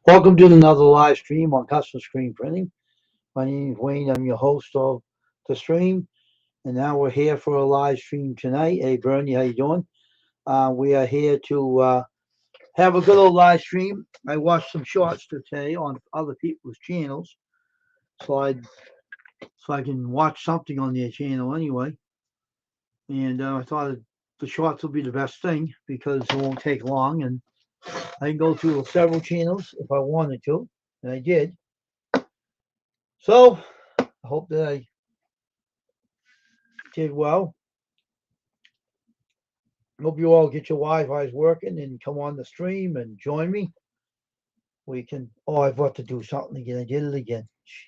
Welcome to another live stream on custom screen printing. My name is Wayne. I'm your host of the stream, and now we're here for a live stream tonight. Hey, Bernie, how you doing? We are here to have a good old live stream. I watched some shorts today on other people's channels, so I can watch something on their channel anyway. And I thought the shorts will be the best thing because it won't take long, and I can go through several channels if I wanted to, and I did. So I hope that I did well. Hope you all get your Wi-Fi's working and come on the stream and join me. We can. Oh, I've got to do something again. I did it again. Jeez.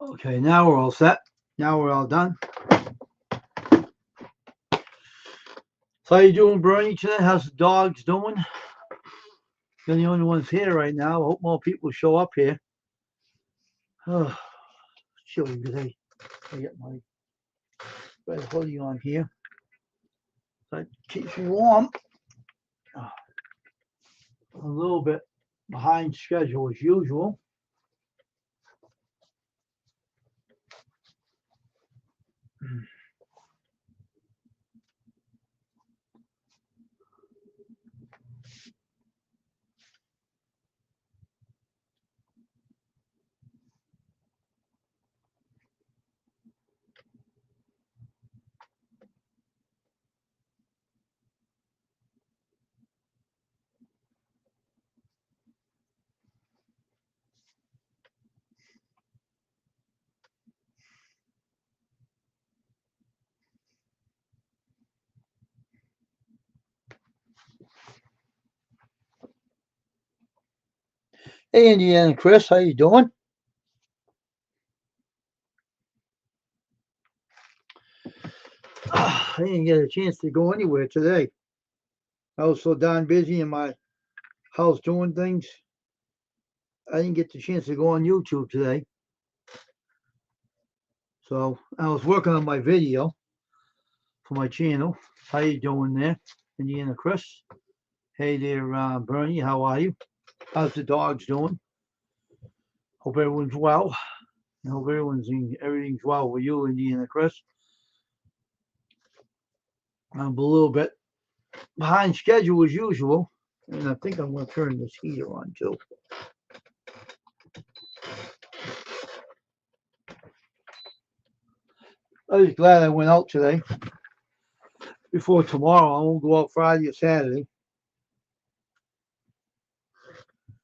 Okay, now we're all set. Now we're all done. So how you doing, Bernie? Today, how's the dogs doing? You're the only ones here right now. I hope more people show up here. Oh, chilly today. I get my red hoodie on here. That keeps me warm. A little bit behind schedule as usual. Hey, Indiana Chris, how you doing? I didn't get a chance to go anywhere today. I was so darn busy in my house doing things. I didn't get the chance to go on YouTube today. So I was working on my video for my channel. How you doing there, Indiana Chris? Hey there, Bernie. How are you? How's the dogs doing? Hope everyone's well. I hope everything's well with you, Indiana Chris. I'm a little bit behind schedule as usual, and I think I'm going to turn this heater on too. I was glad I went out today. Before tomorrow, I won't go out Friday or Saturday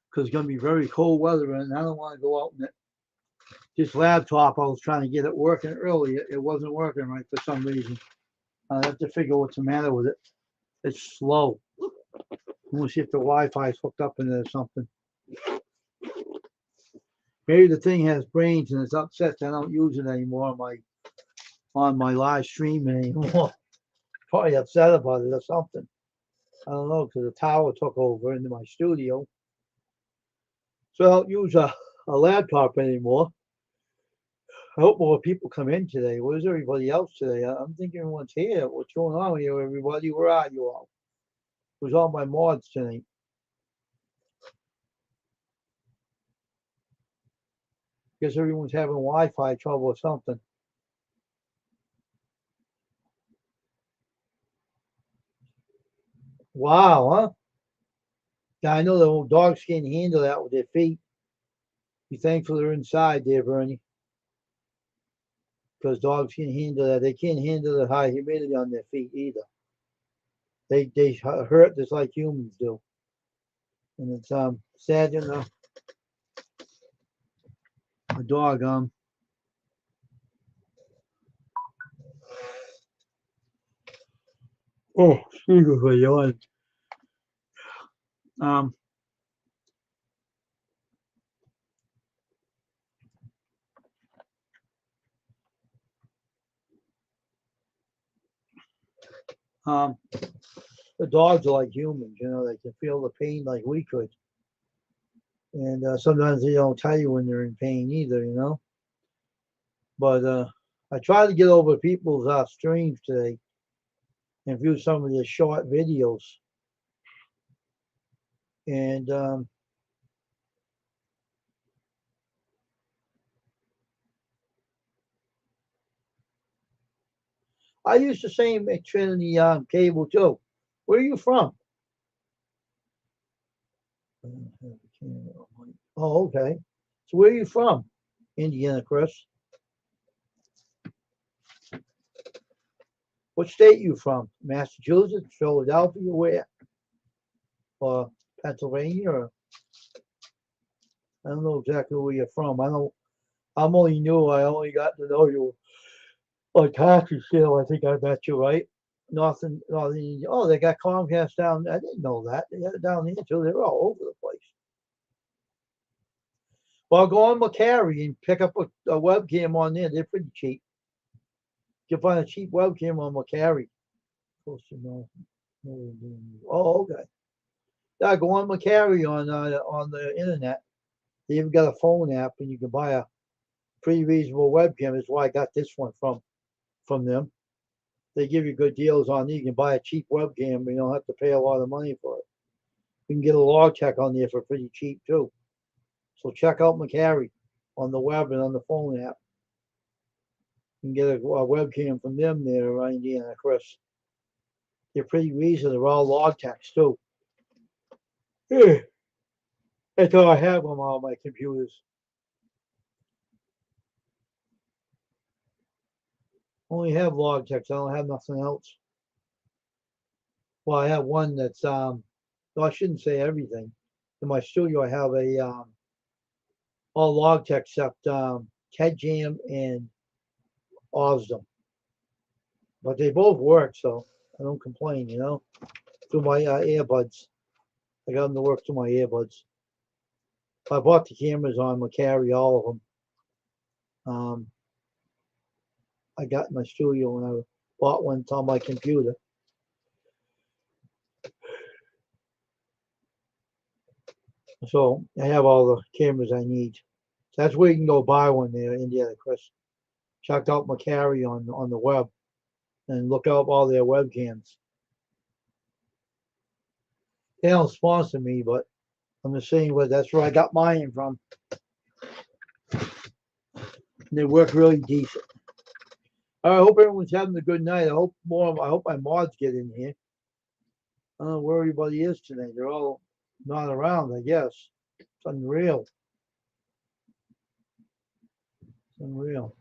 because it's going to be very cold weather, and I don't want to go out in it. This laptop, I was trying to get it working earlier. It wasn't working right for some reason. I have to figure what's the matter with it. It's slow. We'll see if the Wi-Fi is hooked up in it or something. Maybe the thing has brains and it's upset that I don't use it anymore on my live stream anymore. Probably upset about it or something. I don't know, because the tower took over into my studio. So I don't use a laptop anymore. I hope more people come in today. Where's everybody else today? I'm thinking everyone's here. What's going on here, everybody? Where are you all? Who's all my mods tonight? Guess everyone's having Wi-Fi trouble or something. Wow, huh? Yeah, I know the old dogs can't handle that with their feet. Be thankful they're inside there, Bernie. Because dogs can't handle that. They can't handle the high humidity on their feet either. They hurt just like humans do. And it's sad, you know. A dog, oh, excuse me for yawn. Um, um, the dogs are like humans, you know. They can feel the pain like we could, and sometimes they don't tell you when they're in pain either, you know. But I tried to get over people's streams today and view some of their short videos, and I use the same Trinity cable too. Where are you from? Oh, okay. So where are you from? Indiana, Chris. What state you from? Massachusetts, Philadelphia, where? Or Pennsylvania? Or I don't know exactly where you're from. I'm only new. I only got to know you on taxi sale. I think I met you, right? Northern. Oh, they got Comcast down. I didn't know that. They had it down here too. They're all over the place. Well, go on McCary and pick up a webcam on there. They're pretty cheap. You can find a cheap webcam on McCary. Close to know. Oh, okay. Yeah, go on McCary on the internet. They even got a phone app, and you can buy a pretty reasonable webcam. That's why I got this one from them. They give you good deals on it. You can buy a cheap webcam, but you don't have to pay a lot of money for it. You can get a log check on there for pretty cheap too. So check out McCary on the web and on the phone app. You can get a webcam from them there, Indiana, Chris. They're pretty reasonable. They're all log techs too. Yeah. That's all I have on all my computers. Only have log techs. I don't have nothing else. Well, I have one that's no, I shouldn't say everything. In my studio, I have a all log tech except TedJam and Osdom. But they both work, so I don't complain, you know. Through my earbuds. I got them to work through my earbuds. I bought the cameras on McCary, all of them. I got in my studio when I bought one on my computer. So I have all the cameras I need. So that's where you can go buy one there, Indiana, Chris. Check out McCary on the web and look up all their webcams. They don't sponsor me, but I'm just saying that's where I got mine from. And they work really decent. I hope everyone's having a good night. I hope my mods get in here. I don't know where everybody is today. They're all not around, I guess. It's unreal. It's unreal.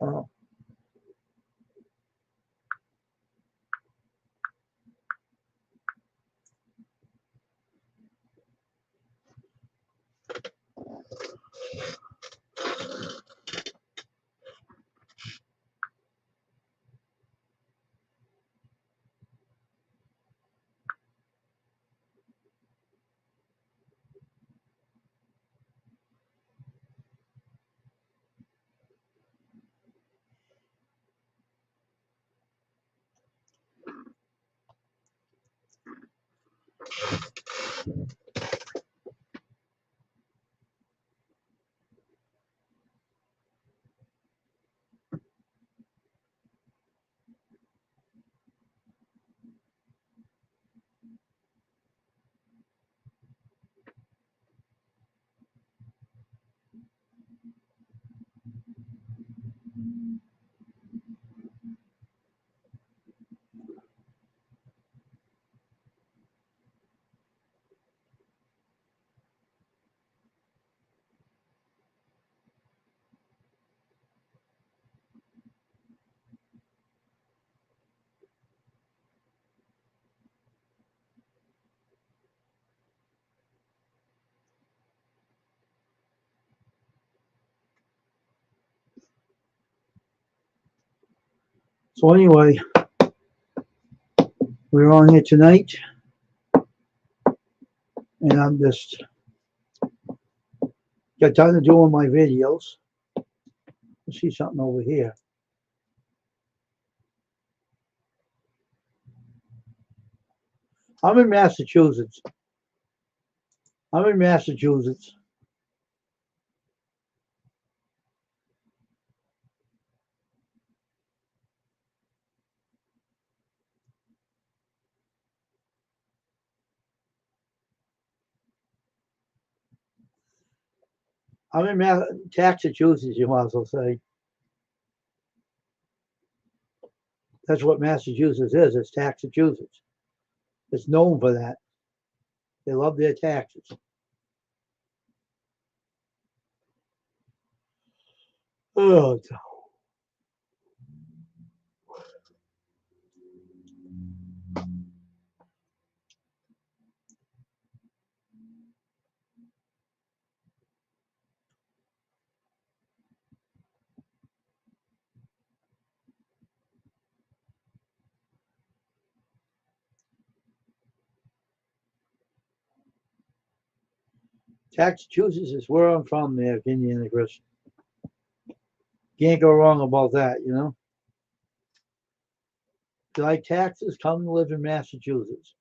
Oh. So anyway, we're on here tonight, and I'm just got time to doing my videos. I see something over here. I'm in Massachusetts. I'm in Massachusetts. I'm in Massachusetts, you might as well say. That's what Massachusetts is. It's Massachusetts. It's known for that. They love their taxes. Oh, Massachusetts is where I'm from there, Indiana Chris. Can't go wrong about that, you know? If you like taxes, come and live in Massachusetts.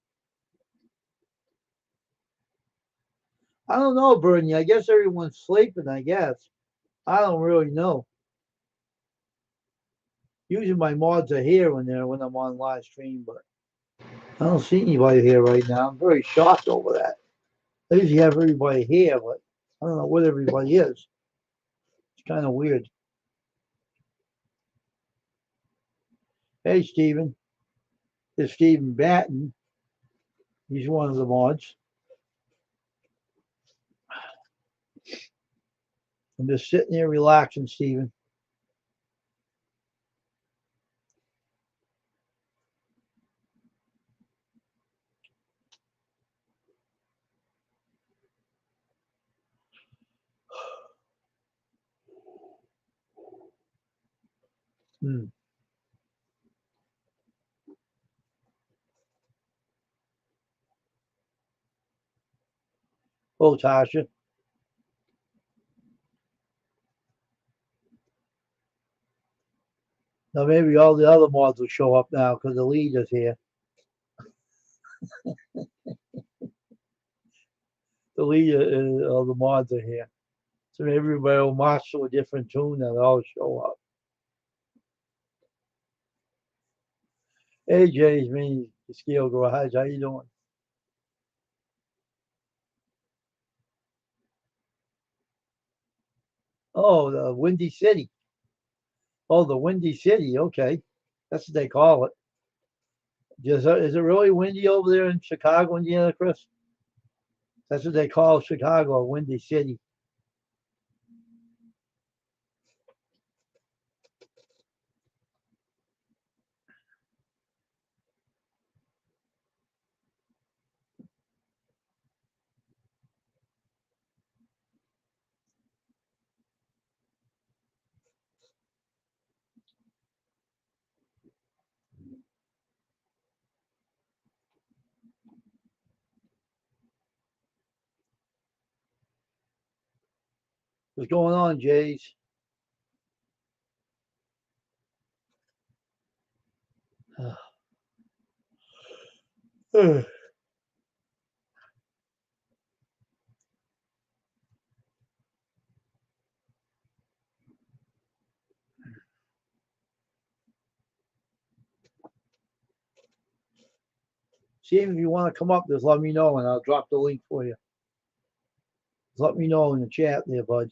I don't know, Bernie. I guess everyone's sleeping, I guess. I don't really know. Usually my mods are here when I'm on live stream, but I don't see anybody here right now. I'm very shocked over that. I usually have everybody here, but I don't know what everybody is. It's kind of weird. Hey, Stephen. It's Stephen Batten. He's one of the mods. I'm just sitting here relaxing, Stephen. Hmm. Oh, Tasha. Now maybe all the other mods will show up now because the leader's here. The leader of the mods are here. So maybe everybody will march to a different tune and they'll all show up. Hey, Jay's Mini Scale Garage. How you doing? Oh, the Windy City. Oh, the Windy City. Okay, that's what they call it. Is it really windy over there in Chicago, Indiana, Chris? That's what they call Chicago, Windy City. What's going on, Jays? See if you want to come up, just let me know and I'll drop the link for you. Just let me know in the chat there, bud.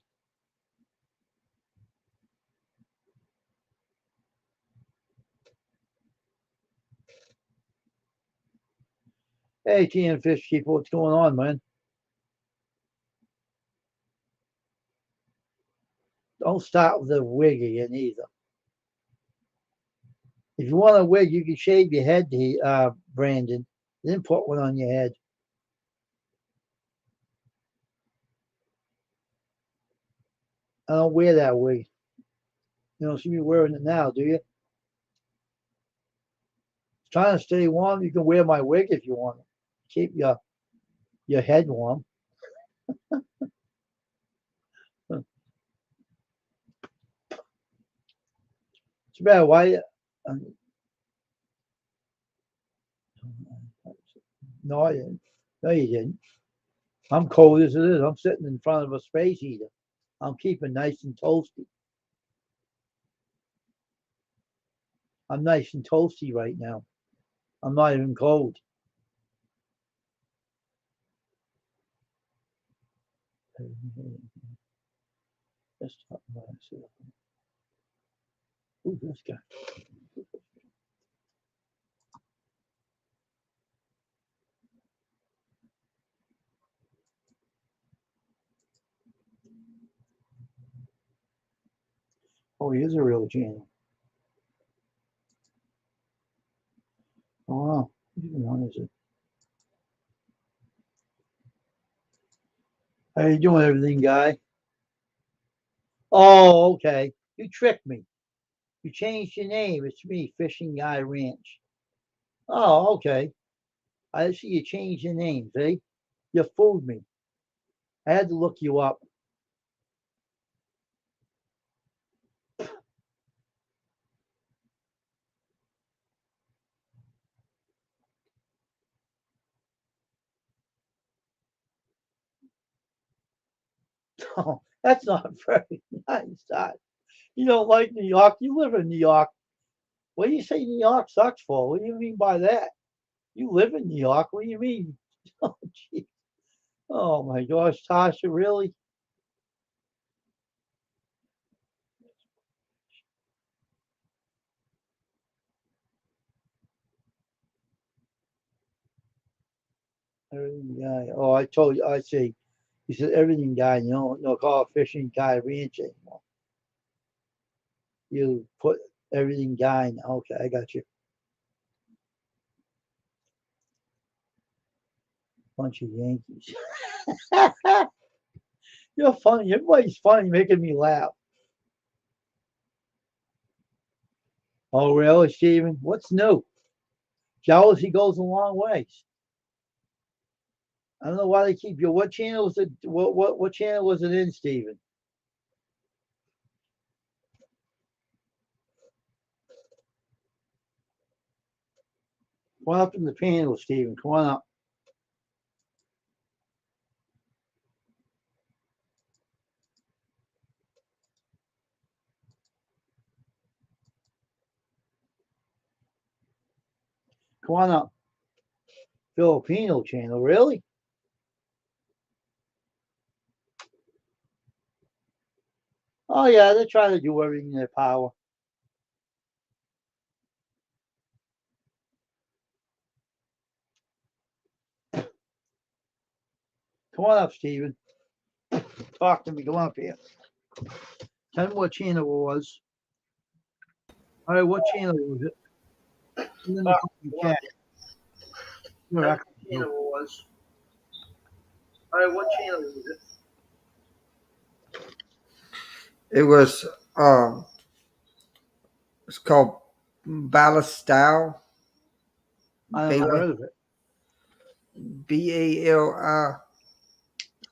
Hey, TN Fish Keeper, what's going on, man? Don't start with the wig again either. If you want a wig, you can shave your head, Brandon. Then put one on your head. I don't wear that wig. You don't see me wearing it now, do you? Trying to stay warm, you can wear my wig if you want. Keep your head warm. It's bad. Why? No, I didn't. No, you didn't. I'm cold as it is. I'm sitting in front of a space heater. I'm keeping nice and toasty. I'm nice and toasty right now. I'm not even cold. Who's this guy? Oh, he is a real channel. Oh, wow. What is it? How you doing, everything, guy? Oh, okay. You tricked me. You changed your name. It's me, Fishing Guy Ranch. Oh, okay. I see you changed your name, see? You fooled me. I had to look you up. Oh, that's not very nice. You don't like New York. You live in New York. What do you say New York sucks for? What do you mean by that? You live in New York. What do you mean? Oh, gee. Oh my gosh, Tasha, really? Everything guy. Oh, I told you. I say, you said everything guy. You don't call it Fishing Guy Ranch anymore. You put everything guy. Okay, I got you. Bunch of Yankees. You're funny. Everybody's funny, making me laugh. Oh, really, Steven? What's new? Jealousy goes a long ways. I don't know why they keep you. What channel was it? What channel was it in, Steven? Come on up in the panel, Steven. Come on up. Come on up. Filipino channel, really? Oh, yeah, they try to do everything in their power. Come on up, Steven. Talk to me. Come up here. Tell me what channel it was. All right, what channel was it? And then the chat. What channel it was. All right, what channel was it? It was it's called Ballast Style. I never heard of it. BALI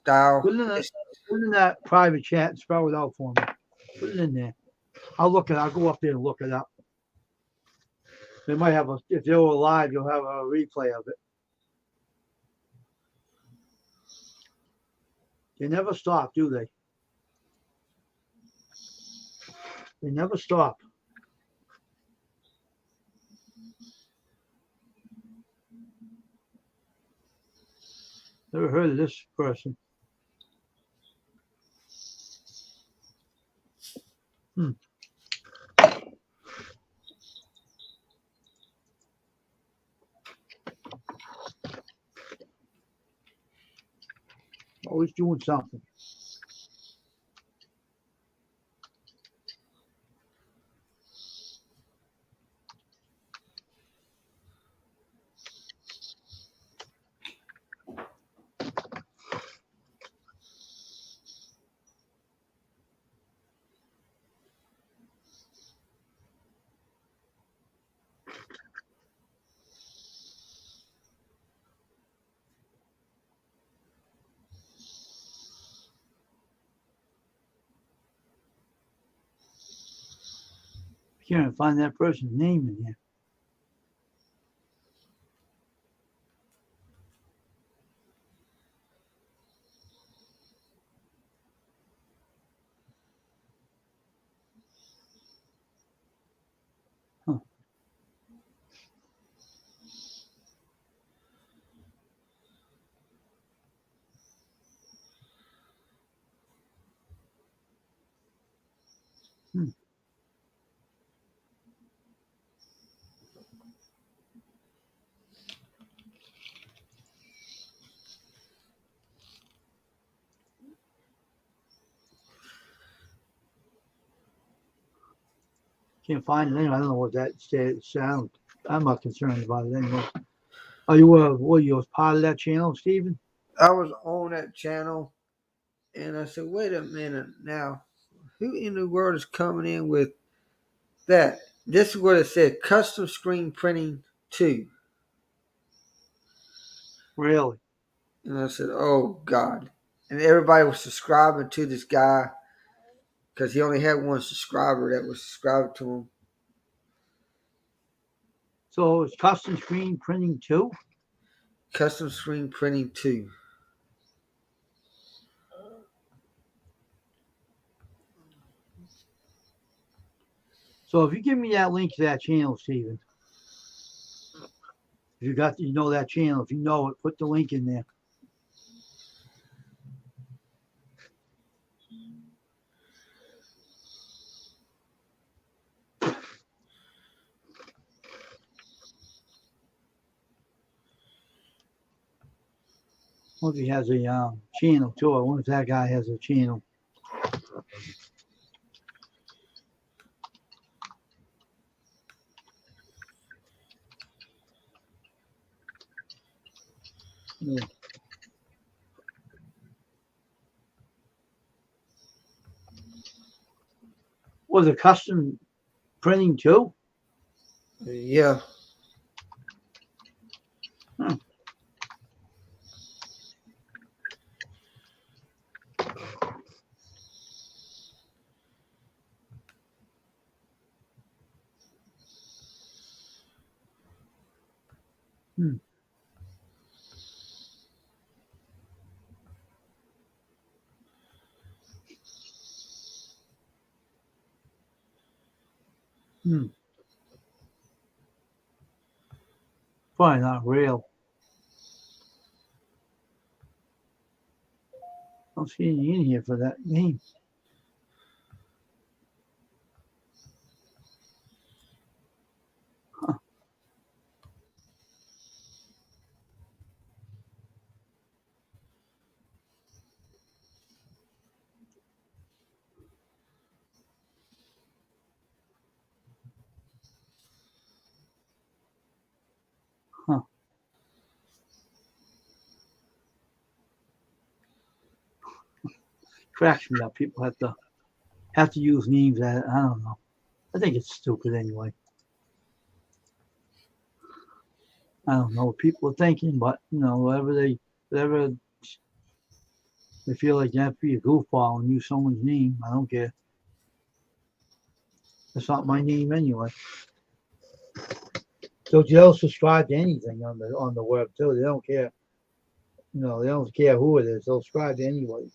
style. Put it in that private chat and spell it out for me. Put it in there. I'll look it. I'll go up there and look it up. They might have a. If they were live, you'll have a replay of it. They never stop, do they? They never stop. Never heard of this person. Always doing something. Can't find that person's name in here. Huh. Can't find it anyway. I don't know what that sound. I'm not concerned about it anymore. Are you was part of that channel, Stephen? I was on that channel, and I said, "Wait a minute now, who in the world is coming in with that?" This is what it said: custom screen printing 2. Really? And I said, "Oh God!" And everybody was subscribing to this guy because he only had one subscriber that was subscribed to him. So it's custom screen printing 2? Custom screen printing 2. So if you give me that link to that channel, Stephen, if you know that channel, if you know it, put the link in there. I wonder if he has a channel too. I wonder if that guy has a channel. Yeah. Was it custom printing too? Yeah. Huh. Hmm. Hmm. Probably not real. I don't see any in here for that name. cracks me up. People have to use names that I don't know. I think it's stupid anyway. I don't know what people are thinking, but whatever they feel like they have to be a goofball and use someone's name. I don't care. It's not my name anyway. So they'll subscribe to anything on the web too. They don't care. They don't care who it is. They'll subscribe to anybody.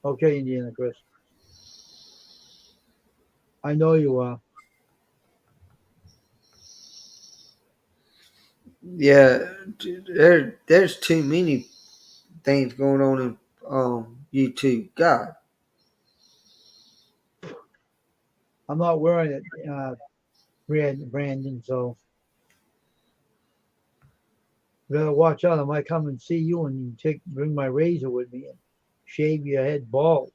Okay, Indiana Chris. I know you are. Yeah, there's too many things going on in YouTube. God, I'm not wearing it, Brandon. So you better watch out. I might come and see you and bring my razor with me and shave your head bald.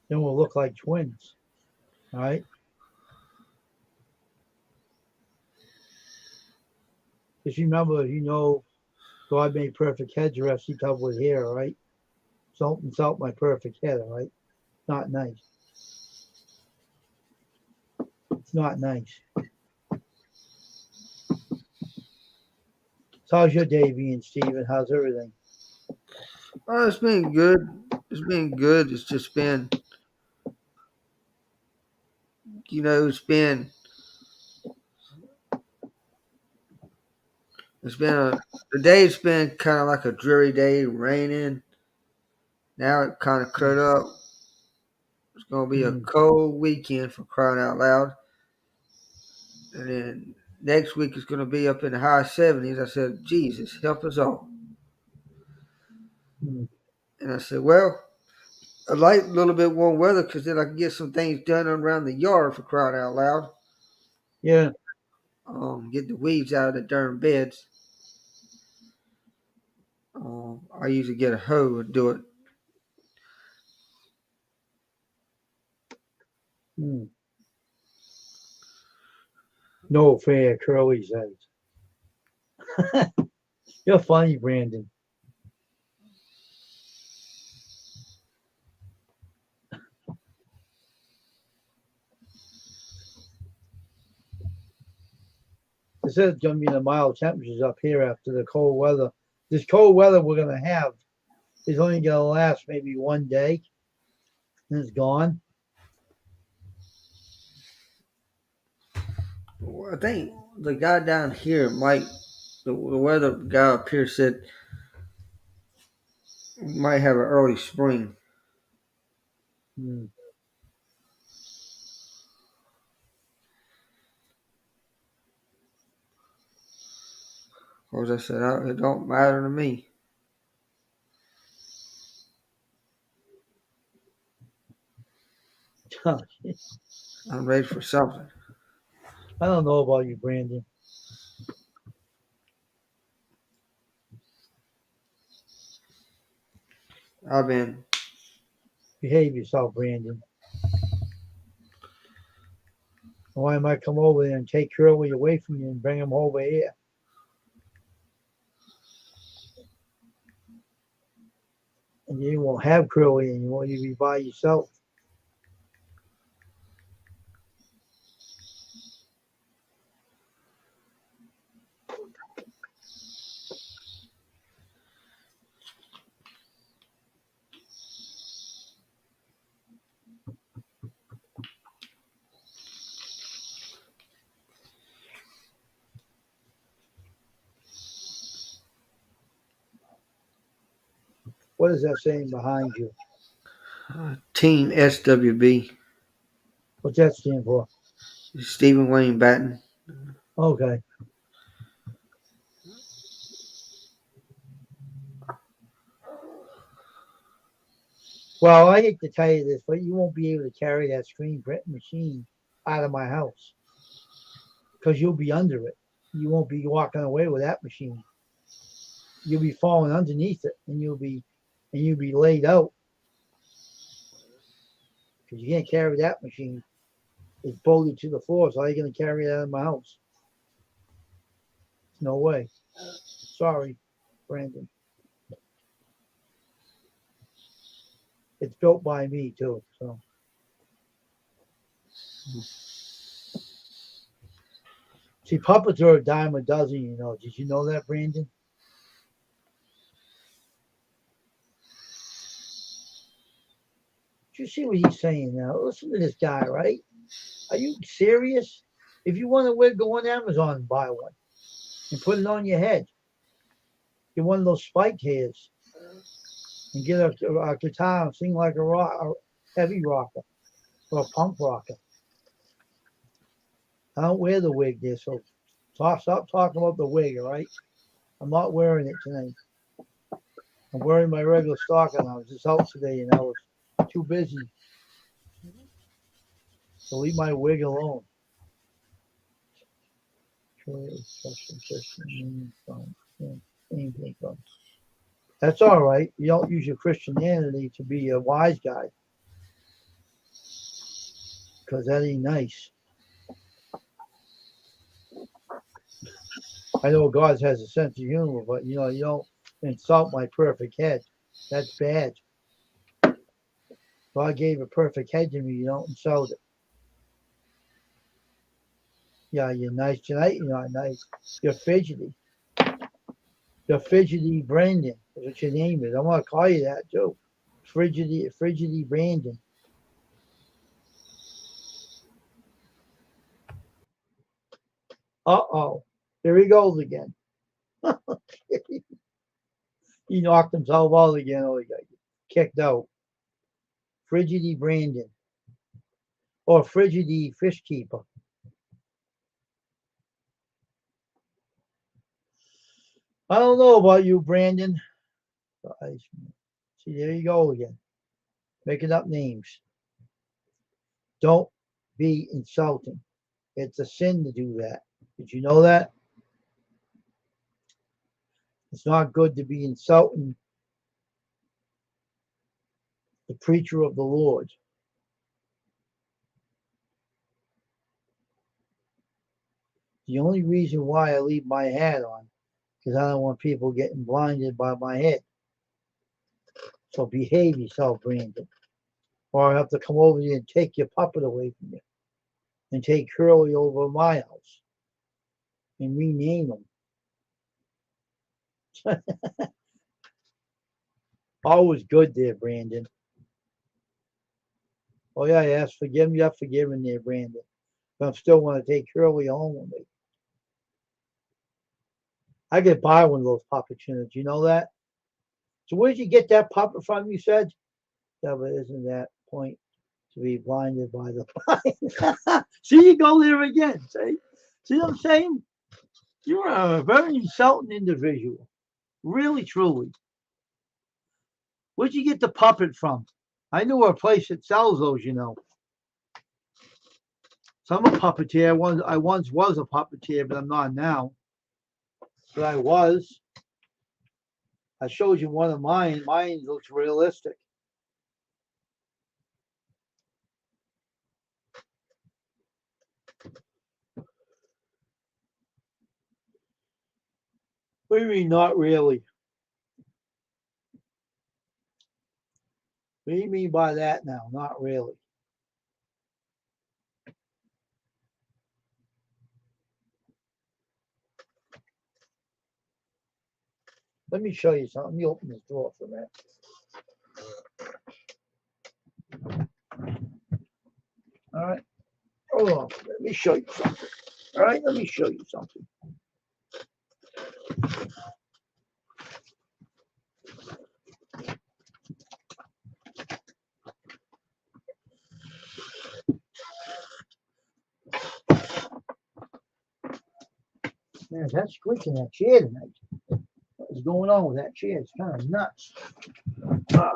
Then we'll look like twins. All right. Just remember, God made perfect heads, the rest he covered with hair, all right? Don't insult my perfect head, all right? Not nice. It's not nice. So how's your day being, Steven? How's everything? oh, it's been good. It's been good. It's just been, the day's been kind of like a dreary day, raining. Now it kind of cleared up. It's gonna be a cold weekend for crying out loud. And then next week it's gonna be up in the high 70s. I said, Jesus, help us all. And I said, well, I like a little bit warm weather because then I can get some things done around the yard for crying out loud. Yeah. Get the weeds out of the darn beds. I usually get a hoe and do it. No fair, Curly says. You're funny, Brandon. It says it's going to be the mild temperatures up here after the cold weather. This cold weather we're going to have is only going to last maybe one day, and it's gone. Well, I think the guy down here the weather guy up here said we might have an early spring. Hmm. Of course, I said, it don't matter to me. I'm ready for something. I don't know about you, Brandon. I've been. Behave yourself, Brandon. Or I might come over there and take Curly away from you and bring him over here. And you won't have Curly anymore. You'll be by yourself. What is that saying behind you? Team SWB. What's that stand for? Stephen Wayne Batten. Okay. Well, I hate to tell you this, but you won't be able to carry that screen print machine out of my house because you'll be under it. You won't be walking away with that machine. You'll be falling underneath it, and you'll be laid out because you can't carry that machine. It's bolted to the floor, so how are you going to carry it out of my house? No way. Sorry, Brandon. It's built by me too, so. See, puppets are a dime a dozen, you know. Did you know that, Brandon? Did you see what he's saying now? Listen to this guy, right? Are you serious? If you want a wig, go on Amazon and buy one and put it on your head. Get one of those spiked hairs and get a guitar and sing like a heavy rocker or a punk rocker. I don't wear the wig there, so stop talking about the wig, all right? I'm not wearing it tonight. I'm wearing my regular stocking. I was just out today and I was too busy. So leave my wig alone. That's all right. You don't use your Christianity to be a wise guy, because that ain't nice. I know God has a sense of humor, but you don't insult my perfect head. That's bad. God gave a perfect head to me. You don't insult it. Yeah, you're nice tonight. You're not nice. You're fidgety. You're fidgety Brandon. That's what your name is. I want to call you that too. Fidgety Brandon. Uh-oh. Here he goes again. He knocked himself out again. Oh, he got kicked out. Frigidity Brandon. Or Frigidity Fish Keeper. I don't know about you, Brandon. See, there you go again. Making up names. Don't be insulting. It's a sin to do that. Did you know that? It's not good to be insulting the preacher of the Lord. The only reason why I leave my hat on is I don't want people getting blinded by my head. So behave yourself, Brandon. Or I have to come over here and take your puppet away from you. And take Curly over my house. And rename him. Always good there, Brandon. Oh yeah, yes, forgive me. You're forgiven there, Brandon. But I still want to take Curly home with me. I could buy one of those puppet tuners. You know that? So where'd you get that puppet from, you said? Yeah, but isn't that point to be blinded by the blind? See, you go there again. See what I'm saying? You're a very insulting individual. Really, truly. Where'd you get the puppet from? I knew a place that sells those, you know. So I'm a puppeteer. I once was a puppeteer, but I'm not now. But I was. I showed you one of mine. Mine looks realistic. What do you mean, not really? What do you mean by that now? Not really. Let me show you something. Let me open this drawer for a minute. All right. Hold on. Let me show you something. All right. Let me show you something. Man, that's squeaking that chair tonight. What's going on with that chair? It's kind of nuts. Ah.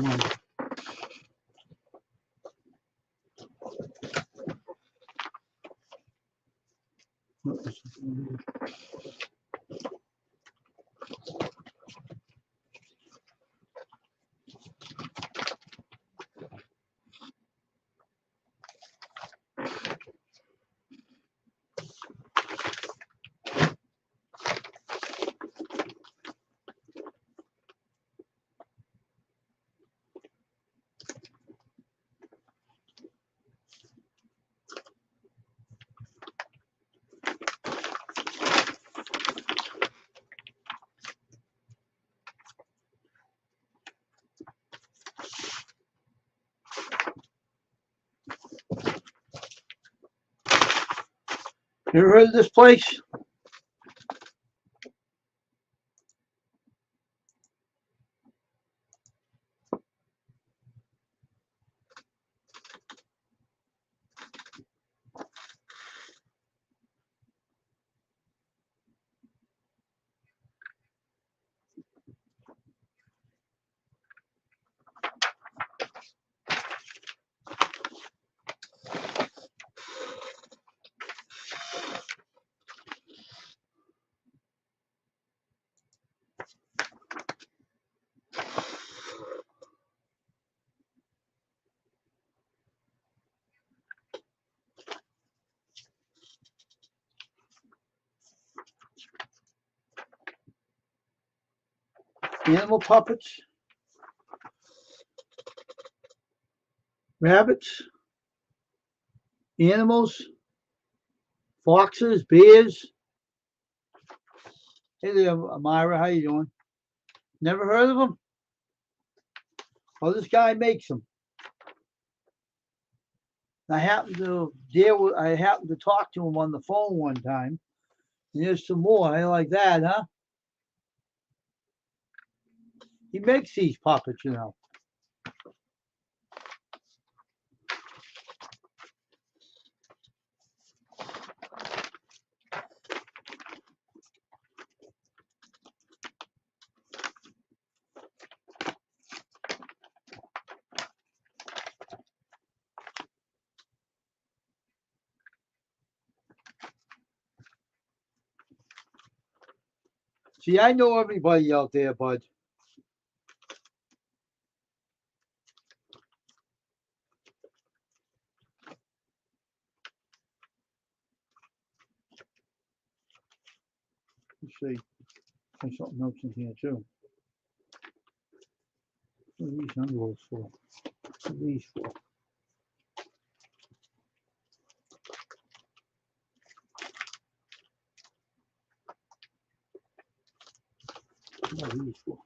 one. You ever heard of this place? Animal puppets, rabbits, animals, foxes, bears. Hey there, Myra, how you doing? Never heard of them? Well, this guy makes them. I happened to talk to him on the phone one time. And there's some more. I like that, huh? He makes these puppets, you know. See, I know everybody out there, bud. Let's see. There's something else in here, too. What are these envelopes for? What are these for? What are these for?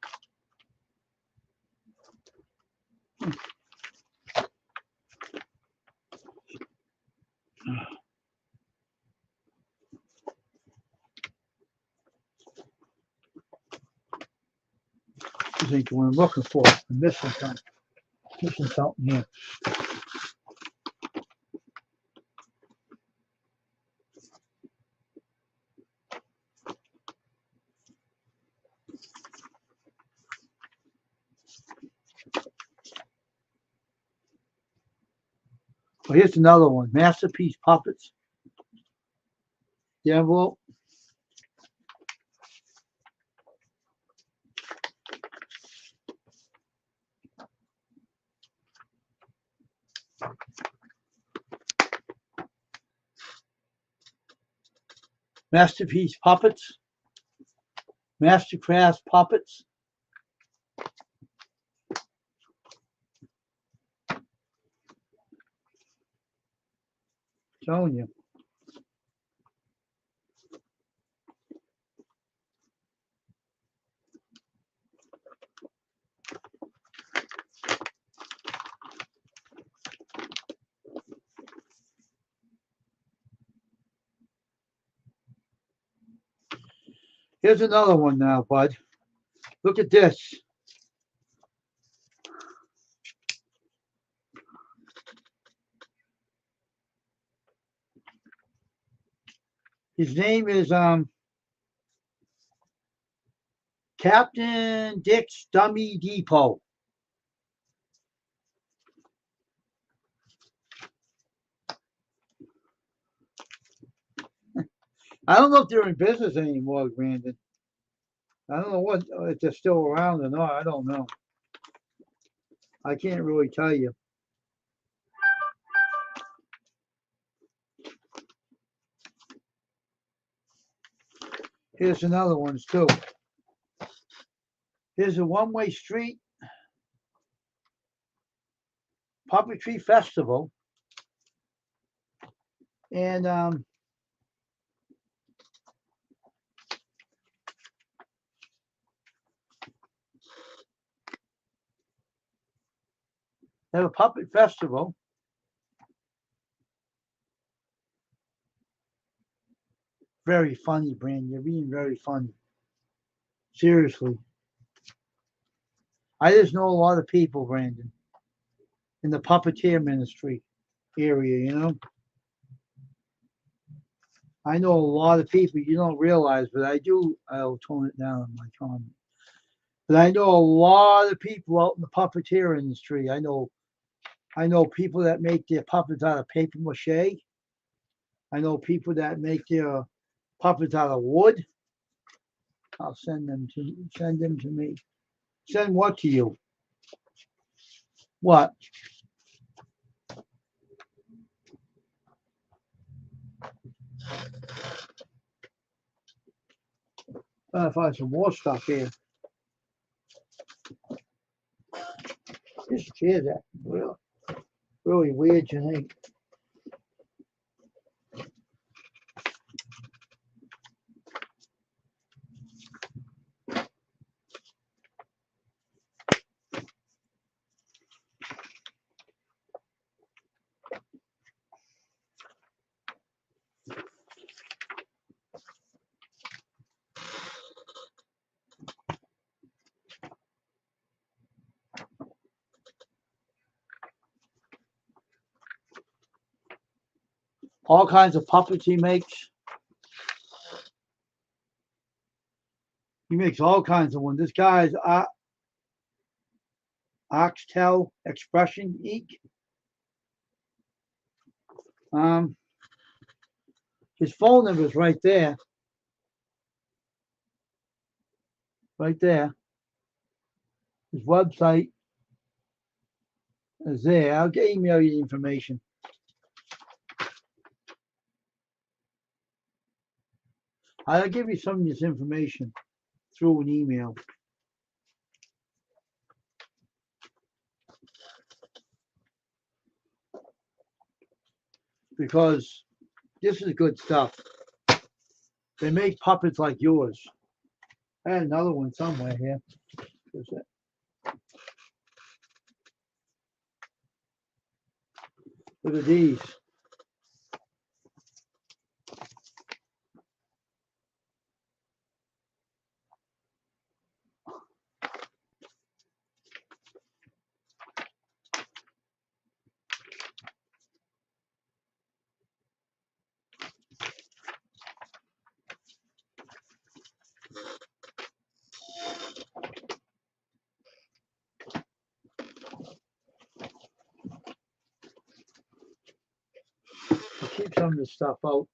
This ain't the one I'm looking for. I'm missing something. Missing something here. Oh, here's another one. Masterpiece Puppets. The envelope. Masterpiece Puppets. Mastercraft Puppets. Telling you. Here's another one now, bud. Look at this. His name is Captain Dick's Dummy Depot. I don't know if they're in business anymore, Brandon. I don't know what if they're still around or not. I don't know. I can't really tell you. Here's another one too. Here's a one-way street puppetry festival, and they have a puppet festival. Very funny, Brandon. You're being very funny. Seriously. I just know a lot of people, Brandon, in the puppeteer ministry area, you know. I know a lot of people you don't realize, but I do. I'll tone it down in my comment. But I know a lot of people out in the puppeteer industry. I know people that make their puppets out of paper mache. I know people that make their puppets out of wood. I'll send them to me. Send what to you? What? Trying to find some more stuff here. This chair's acting really weird tonight. All kinds of puppets he makes. He makes all kinds of ones. This guy's Oxtel Expression Ink. His phone number is right there. Right there. His website is there. I'll email you the information. I'll give you some of this information through an email. Because this is good stuff. They make puppets like yours. I had another one somewhere here. Look at these. I'll keep some of this stuff out.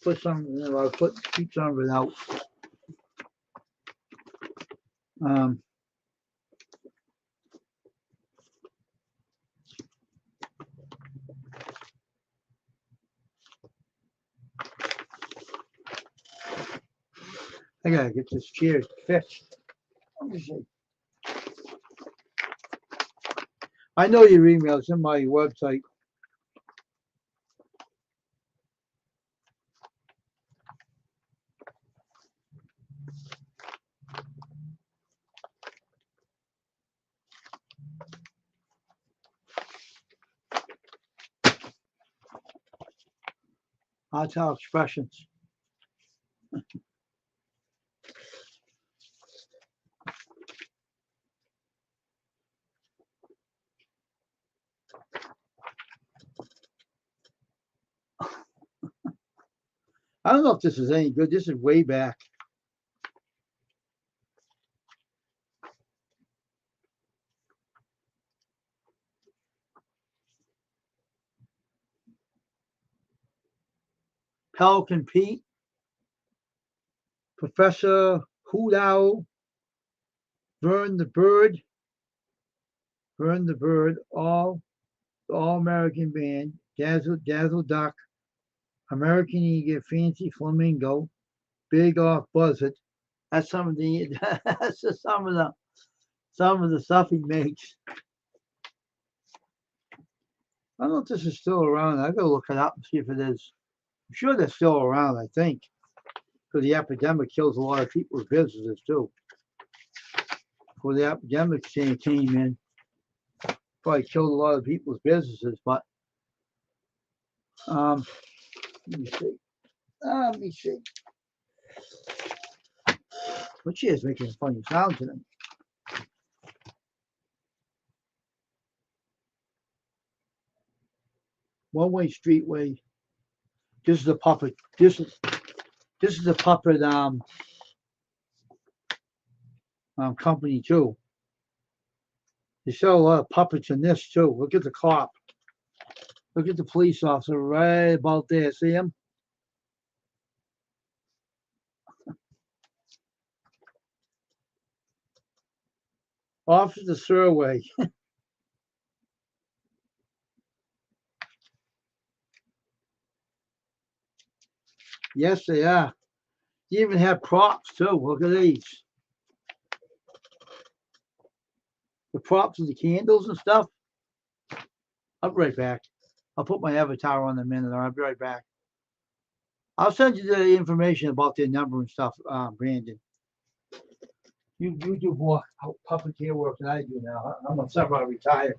Put some, I'll keep some of it out. I gotta get this chair fixed. Let me see. I know your email. It's in my website. Hotel Expressions. I don't know if this is any good. This is way back. Pelican Pete, Professor Hoot Owl, Vern the Bird, All American Band, Dazzle Duck, American Eagle, Fancy Flamingo, Big Off Buzzard. That's some of the that's just some of the stuff he makes. I don't know if this is still around. I gotta look it up and see if it is. I'm sure they're still around, I think. Because the epidemic kills a lot of people's businesses too. Before the epidemic came in, probably killed a lot of people's businesses, but let me see. Let me see. But she is making a funny sound tonight. One-way streetway. This is the puppet. This is the puppet company too. They sell a lot of puppets in this too. Look at the cop. Look at the police officer right about there. See him? Officer Survey. Yes, they are. You even have props too. Look at these. The props of the candles and stuff. I'll be right back. I'll put my avatar on in a minute. I'll be right back. I'll send you the information about their number and stuff, Brandon. You do more puppeteer work than I do now. I'm semi-retired.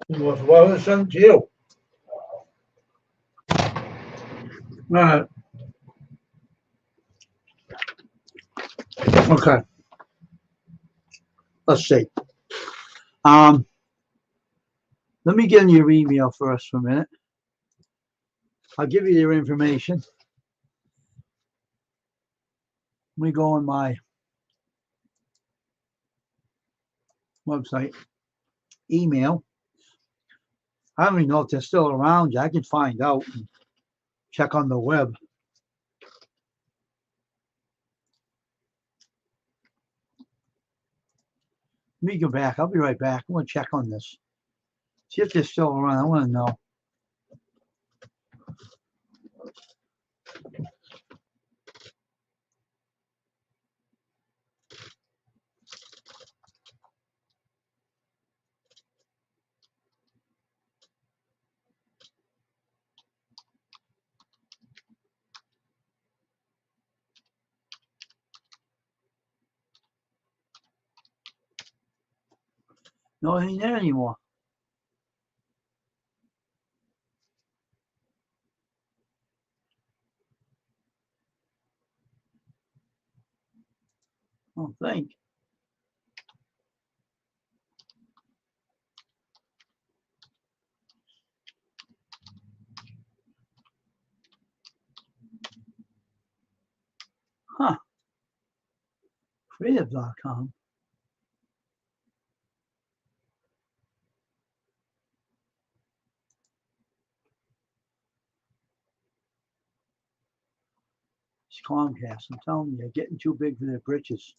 Well, it's sent to you. All right. Okay. Let's see. Let me get in your email first for a minute. I'll give you their information. Let me go on my website. Email. I don't even know if they're still around. I can find out and check on the web. Let me go back. I'll be right back. I want to check on this. See if they're still around. I want to know. No, it ain't there anymore. I don't think. Huh. Creative.com. It's Comcast. I'm telling you, they're getting too big for their britches.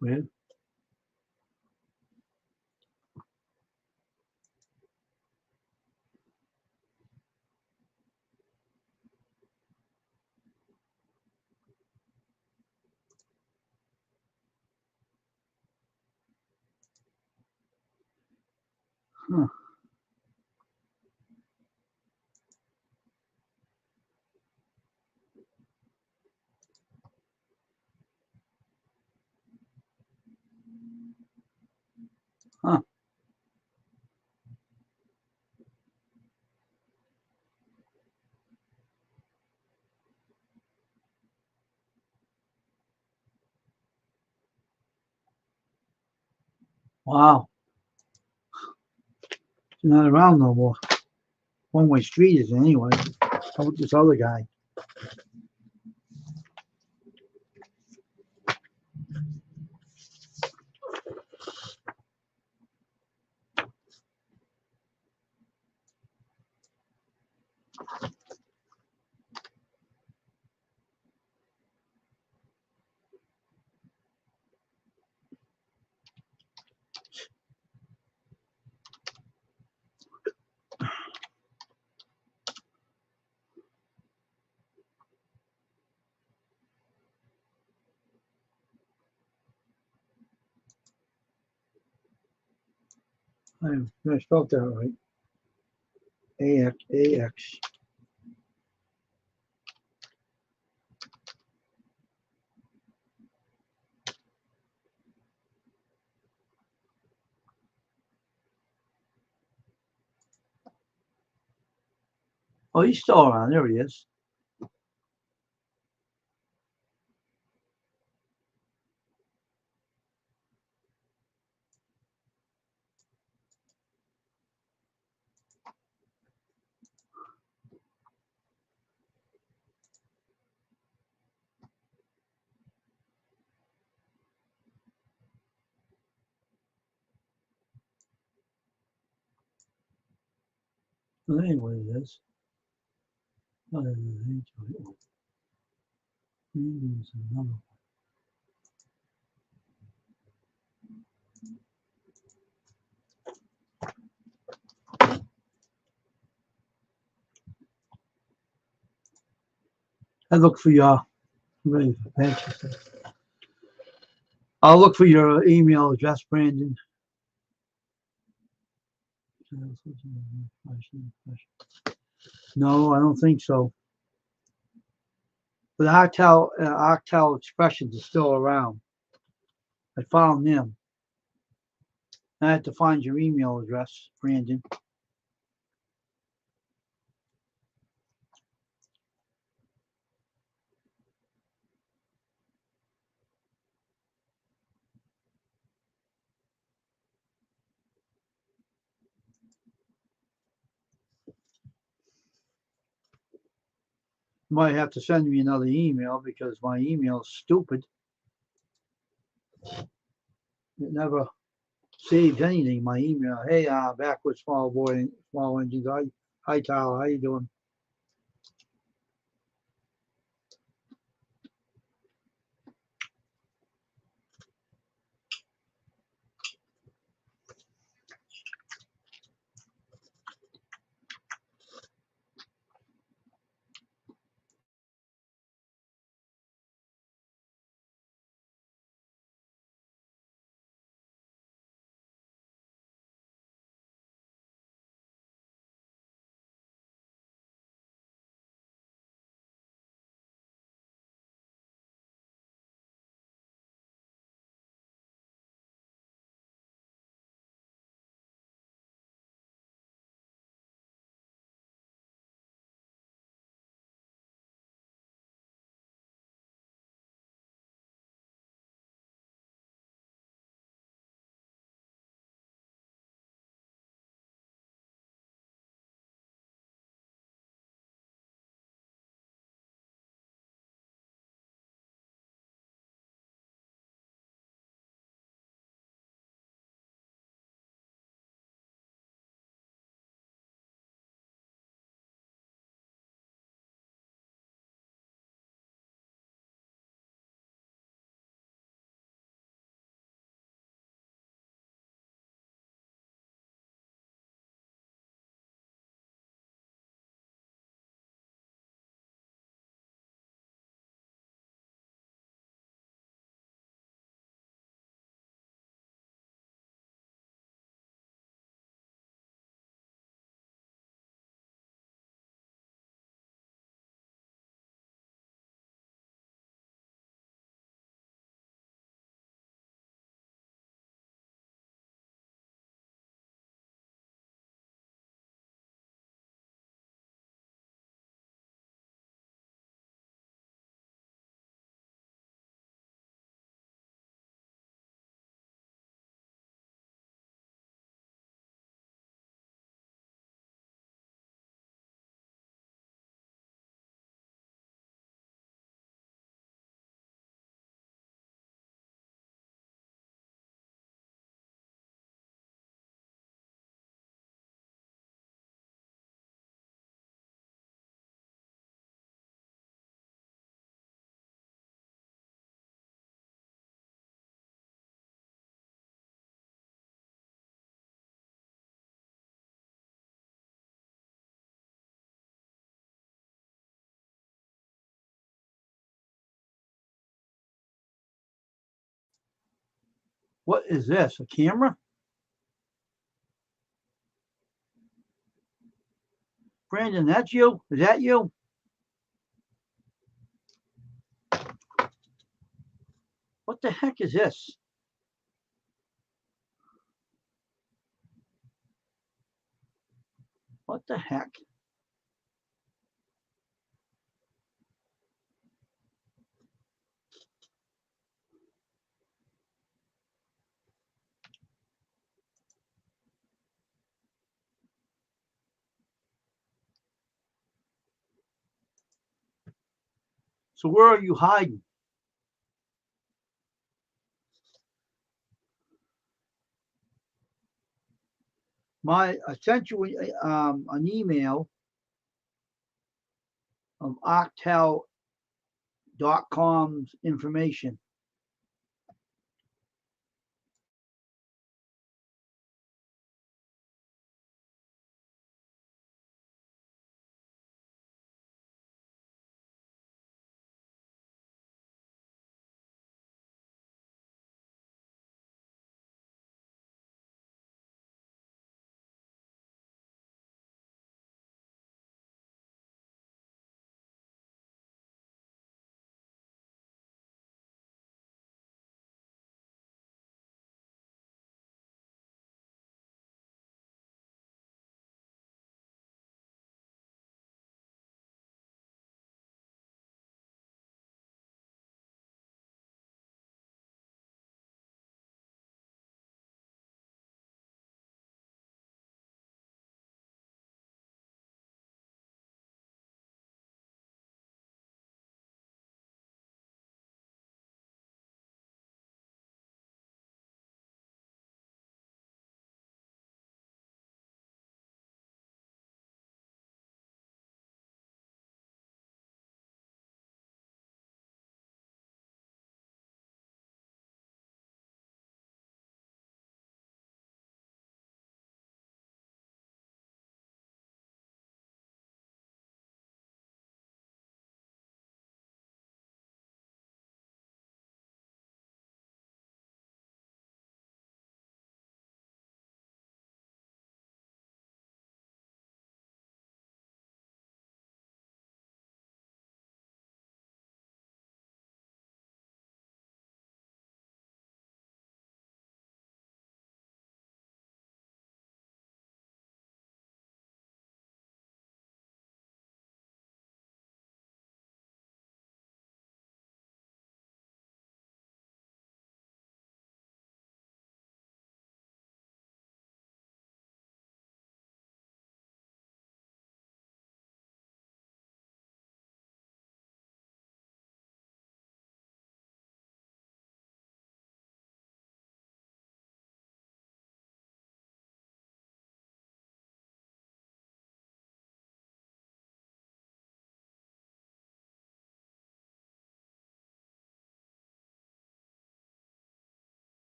Weird. Huh. Huh. Wow. It's not around no more. One-way street is anyway. How about this other guy? I spelled that right. AX, AX. Oh, he's still around. There he is. Well, anyway, it is. Oh, there's an H. There's another one. I look for your. I'm ready for pension. I'll look for your email address, Brandon. No, I don't think so. But Octal Expressions is still around. I found them. I had to find your email address, Brandon. You might have to send me another email because my email is stupid. It never saved anything. My email. Hey, back with small engines. Hi, Tyler. How you doing? What is this? A camera? Brandon, that's you? Is that you? What the heck is this? What the heck? So where are you hiding? I sent you an email of octel.com's information.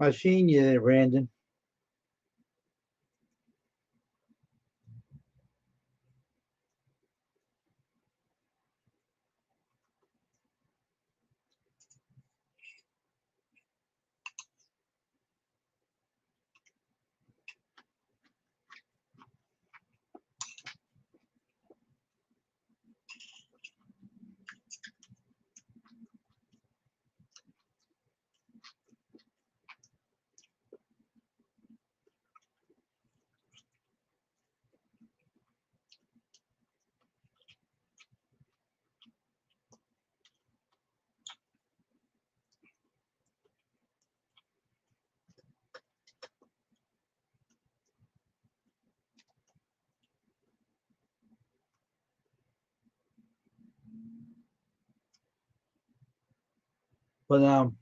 I've seen you there, Brandon. But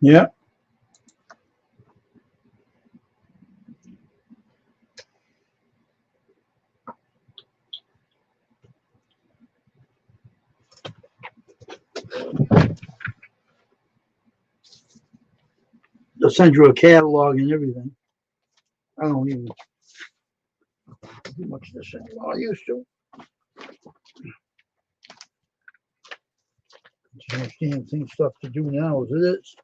Yeah. They'll send you a catalog and everything. I don't even do much of this anymore. I used to. It's damn thing stuff to do now as it is.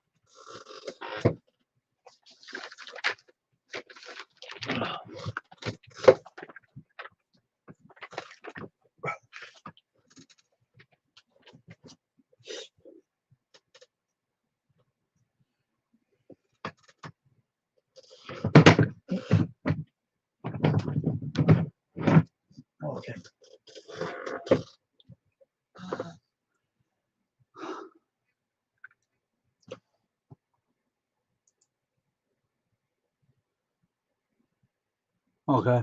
Okay. Okay.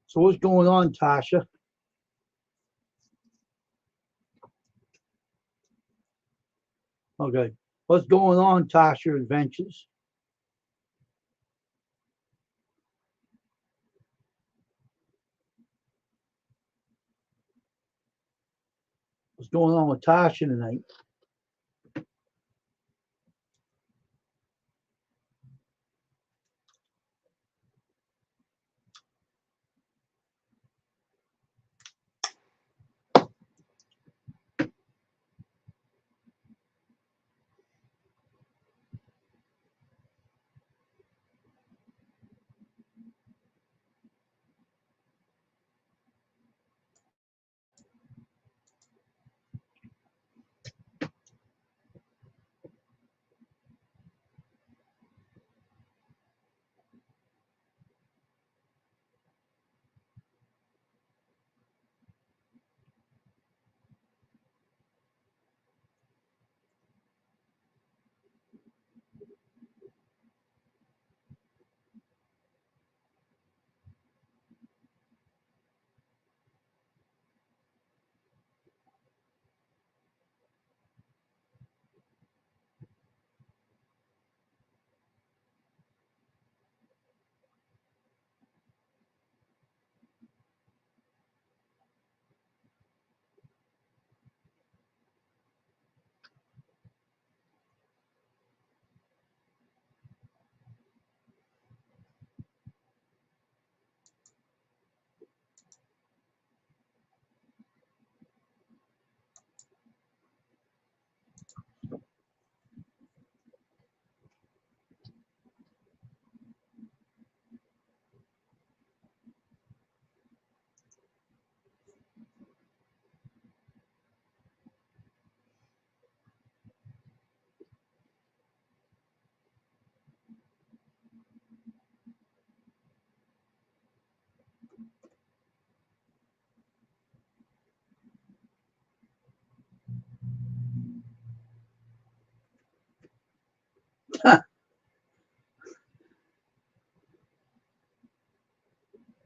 So what's going on, Tasha? Okay. What's going on, Tasha Adventures? What's going on with Tasha tonight?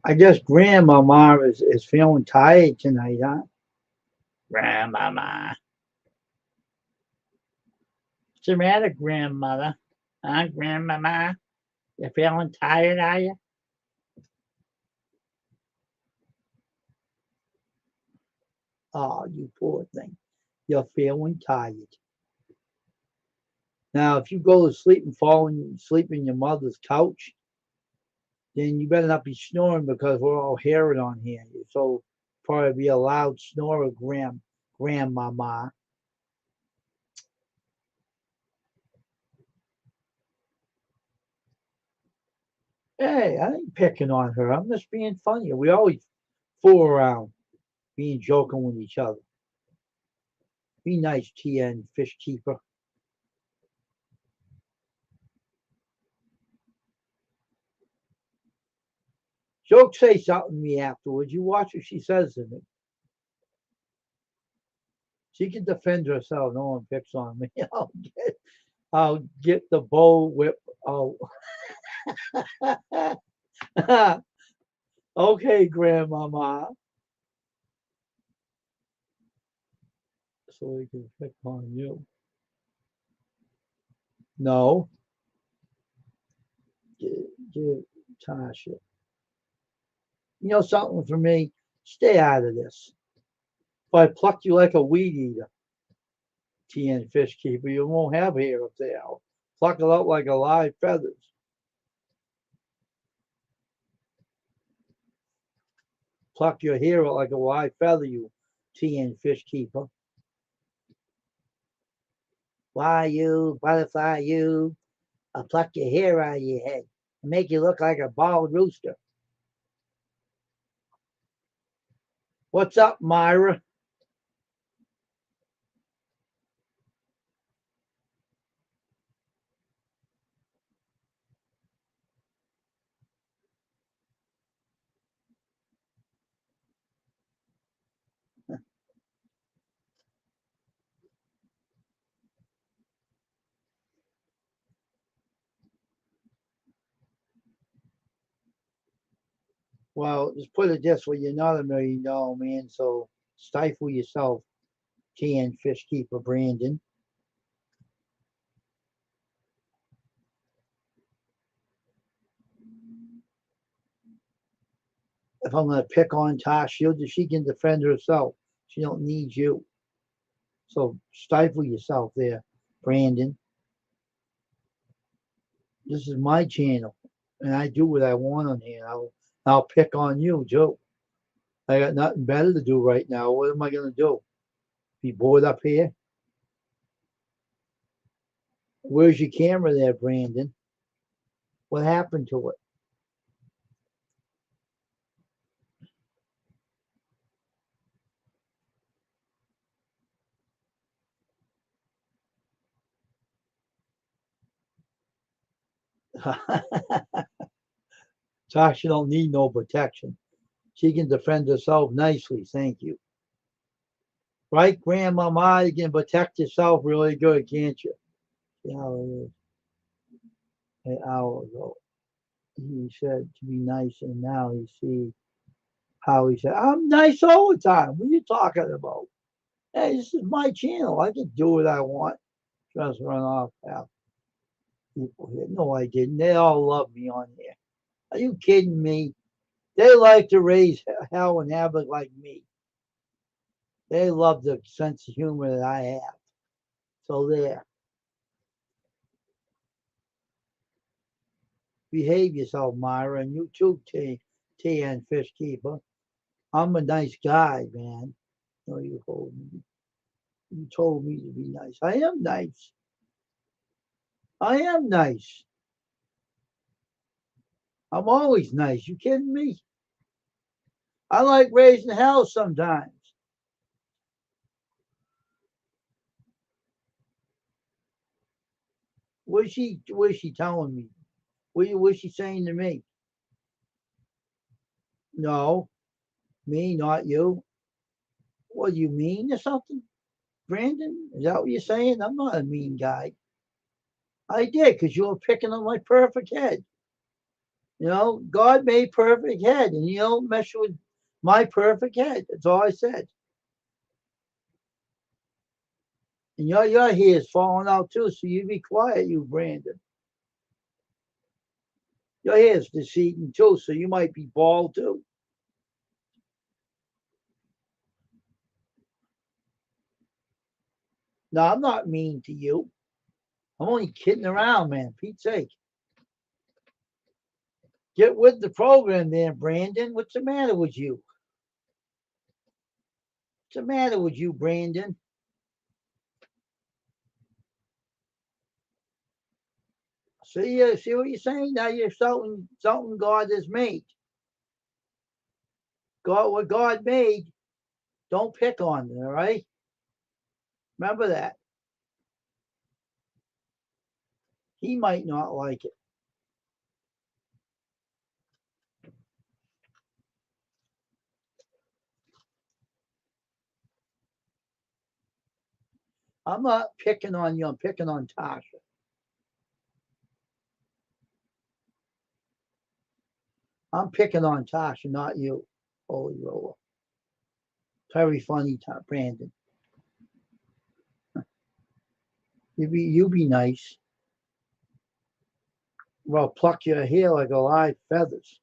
I guess Grandmama is feeling tired tonight, huh? Grandmama. What's the matter, Grandmother? Huh, Grandmama? You feeling tired, are you? Oh, you poor thing. You're feeling tired. Now, if you go to sleep and sleep in your mother's couch, then you better not be snoring because we're all hearing on here. So probably be a loud snorer, grandmama. Hey, I ain't picking on her. I'm just being funny. We always fool around, being joking with each other. Be nice, TN Fish Keeper. She'll say something to me afterwards. You watch what she says to me. She can defend herself. No one picks on me. I'll get the bow whip. Oh, Okay, Grandmama. So we can pick on you. No. Give Tasha. You know something for me? Stay out of this. If I pluck you like a weed eater, TN fish keeper, you won't have hair up there. I'll pluck it out like a live feathers. Pluck your hair out like a live feather, you TN fish keeper. Why you, butterfly you? I'll pluck your hair out of your head and make you look like a bald rooster. What's up, Myra? Well, just put it this way, you're not $1 million man, so stifle yourself, TN fish keeper Brandon. If I'm gonna pick on Tosh, she can defend herself. She don't need you. So stifle yourself there, Brandon. This is my channel, and I do what I want on here. I'll pick on you, Joe. I got nothing better to do right now. What am I gonna do? Be bored up here? Where's your camera there, Brandon? What happened to it? Tasha don't need no protection. She can defend herself nicely, thank you. Right, Grandmama? You can protect yourself really good, can't you? See how it is. An hour ago, he said to be nice, and now he see how he said, I'm nice all the time. What are you talking about? Hey, this is my channel. I can do what I want. Just run off half people here. No, I didn't. They all love me on here. Are you kidding me? They like to raise hell and havoc like me. They love the sense of humor that I have. So there. Behave yourself, Myra, and you too, TN Fish Keeper. I'm a nice guy, man. No, you told me. You told me to be nice. I am nice. I am nice. I'm always nice. You kidding me? I like raising hell sometimes. What's she telling me? What's she saying to me? No, me, not you. What, you mean or something? Brandon? Is that what you're saying? I'm not a mean guy. I did, because you were picking on my perfect head. God made perfect head, and you don't mess with my perfect head. That's all I said. And your hair's falling out too, so you be quiet, you Brandon. Your hair's receding too, so you might be bald too. No, I'm not mean to you. I'm only kidding around, man. Pete's sake. Get with the program there, Brandon. What's the matter with you? What's the matter with you, Brandon? See what you're saying? Now you're something God has made. What God made, don't pick on it, all right? Remember that. He might not like it. I'm not picking on you. I'm picking on Tasha. I'm picking on Tasha, not you, Holy Roller. Very funny, Brandon. You be nice. Well, pluck your hair like a live feathers.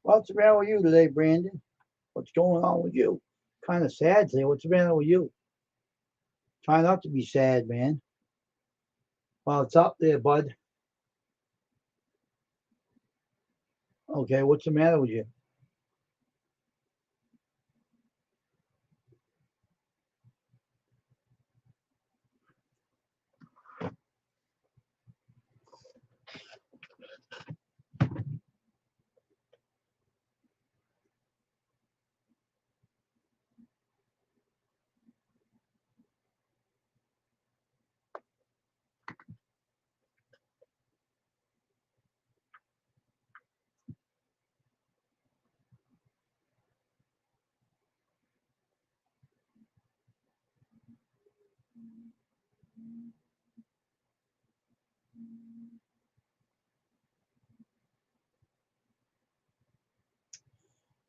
What's the matter with you today, Brandon? What's going on with you? Kind of sad today. What's the matter with you? Try not to be sad, man. Well, it's up there, bud. Okay, what's the matter with you?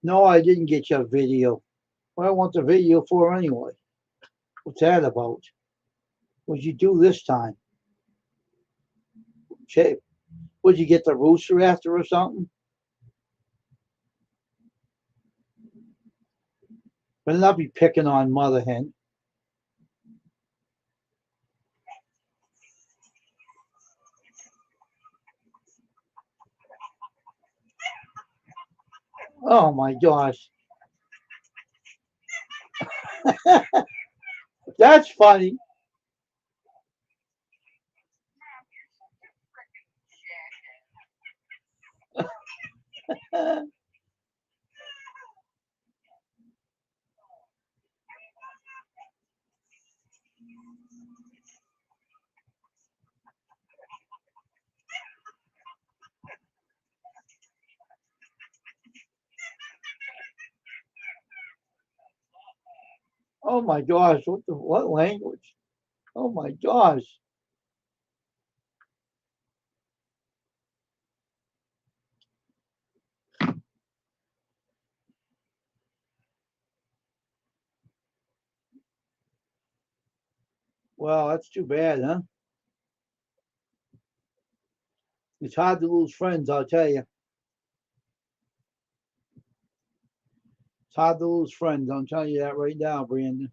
No, I didn't get your video. What I want the video for anyway? What's that about? What'd you do this time? Shit, would you get the rooster after or something? Better not be picking on Mother Hen. Oh my gosh. That's funny. Oh my gosh, what language? Oh my gosh. Well, that's too bad, huh? It's hard to lose friends, I'll tell you. It's hard to lose friends. I'm telling you that right now, Brandon.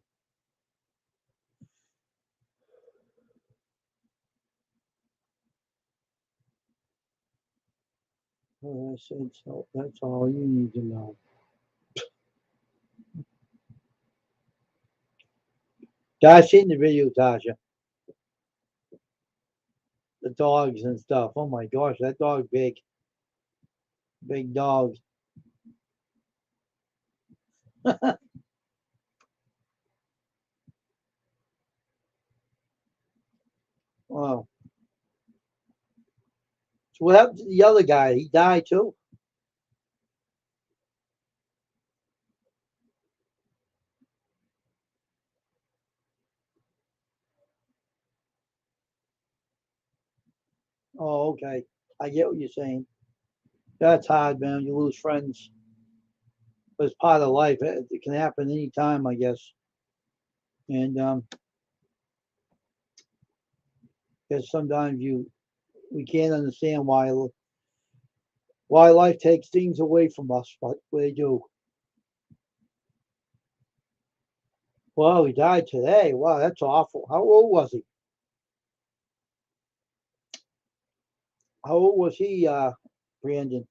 I said so. That's all you need to know. Yeah, I seen the video, Tasha. The dogs and stuff. Oh my gosh, that dog big. Big dog. Wow. So what happened to the other guy? He died too? Oh, okay. I get what you're saying. That's hard, man. You lose friends. But it's part of life. It can happen anytime, I guess. And because sometimes we can't understand why life takes things away from us, but they do. Well, he died today. Wow, that's awful. How old was he? How old was he, Brandon?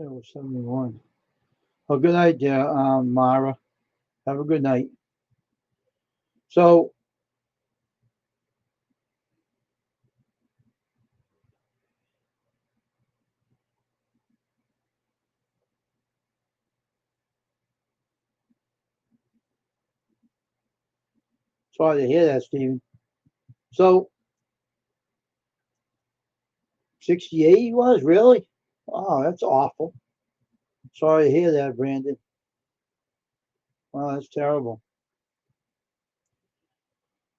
There was 71. Oh, good night there, Mara. Have a good night. So, sorry to hear that, Stephen. So, 68 he was? Really? Oh, that's awful. Sorry to hear that, Brandon. Oh, that's terrible.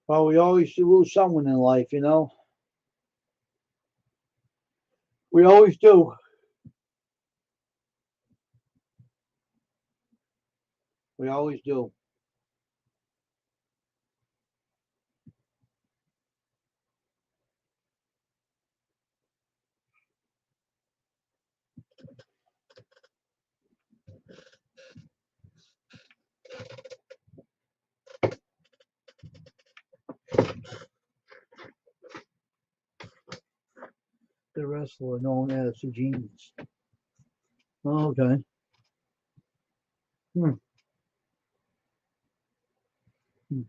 Well, we always lose someone in life, you know? We always do. We always do. The wrestler known as the Genius. Oh, okay. Hmm. Hmm.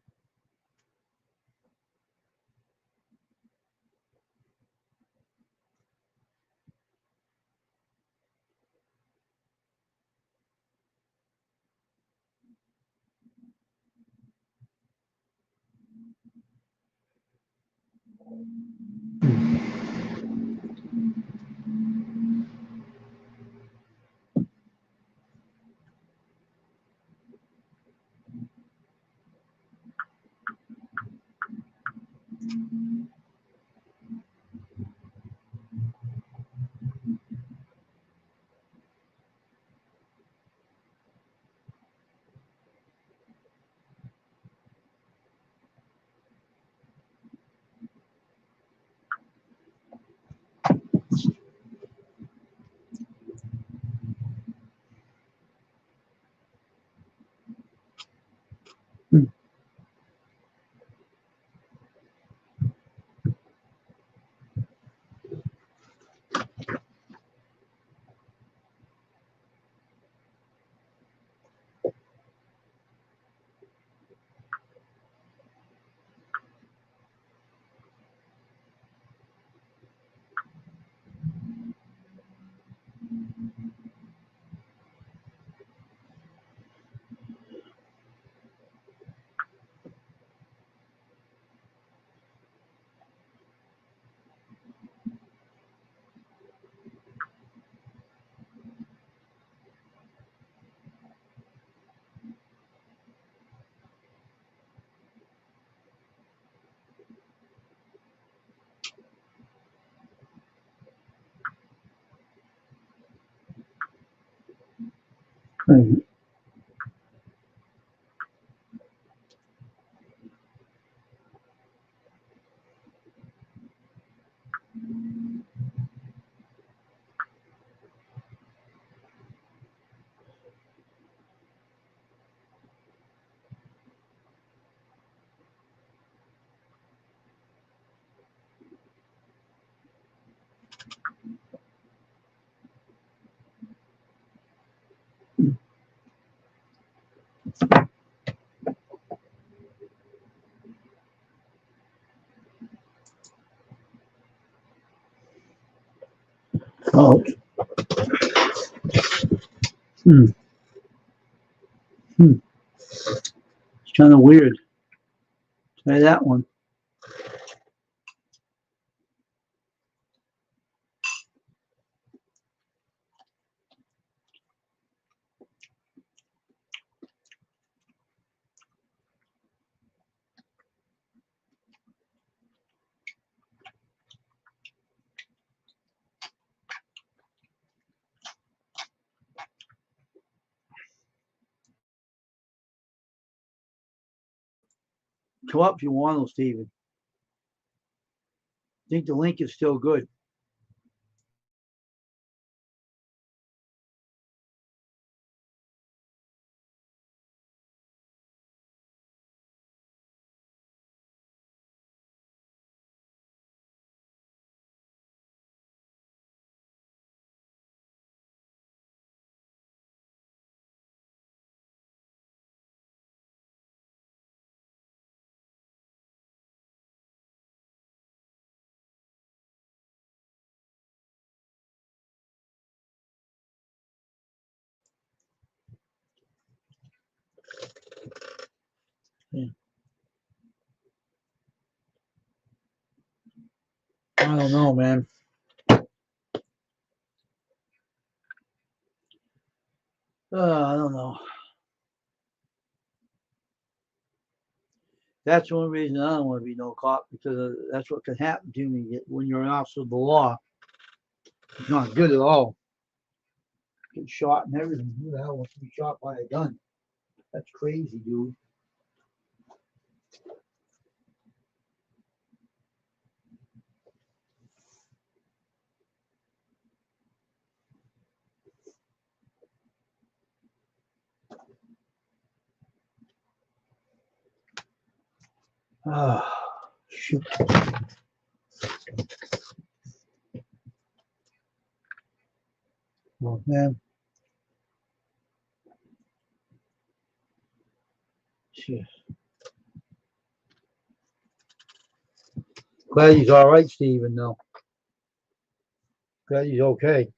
Hmm. Hmm. Oh. Hmm. Hmm. It's kind of weird. Try that one. Come up if you want to, Stephen. I think the link is still good. I don't know, man. I don't know. That's the only reason I don't want to be no cop, because that's what can happen to me when you're an officer of the law. It's not good at all. Get shot and everything. Who the hell wants to be shot by a gun? That's crazy, dude. Ah, shoot. Well, man. Shit. Glad he's all right, Steven, though. Glad he's okay.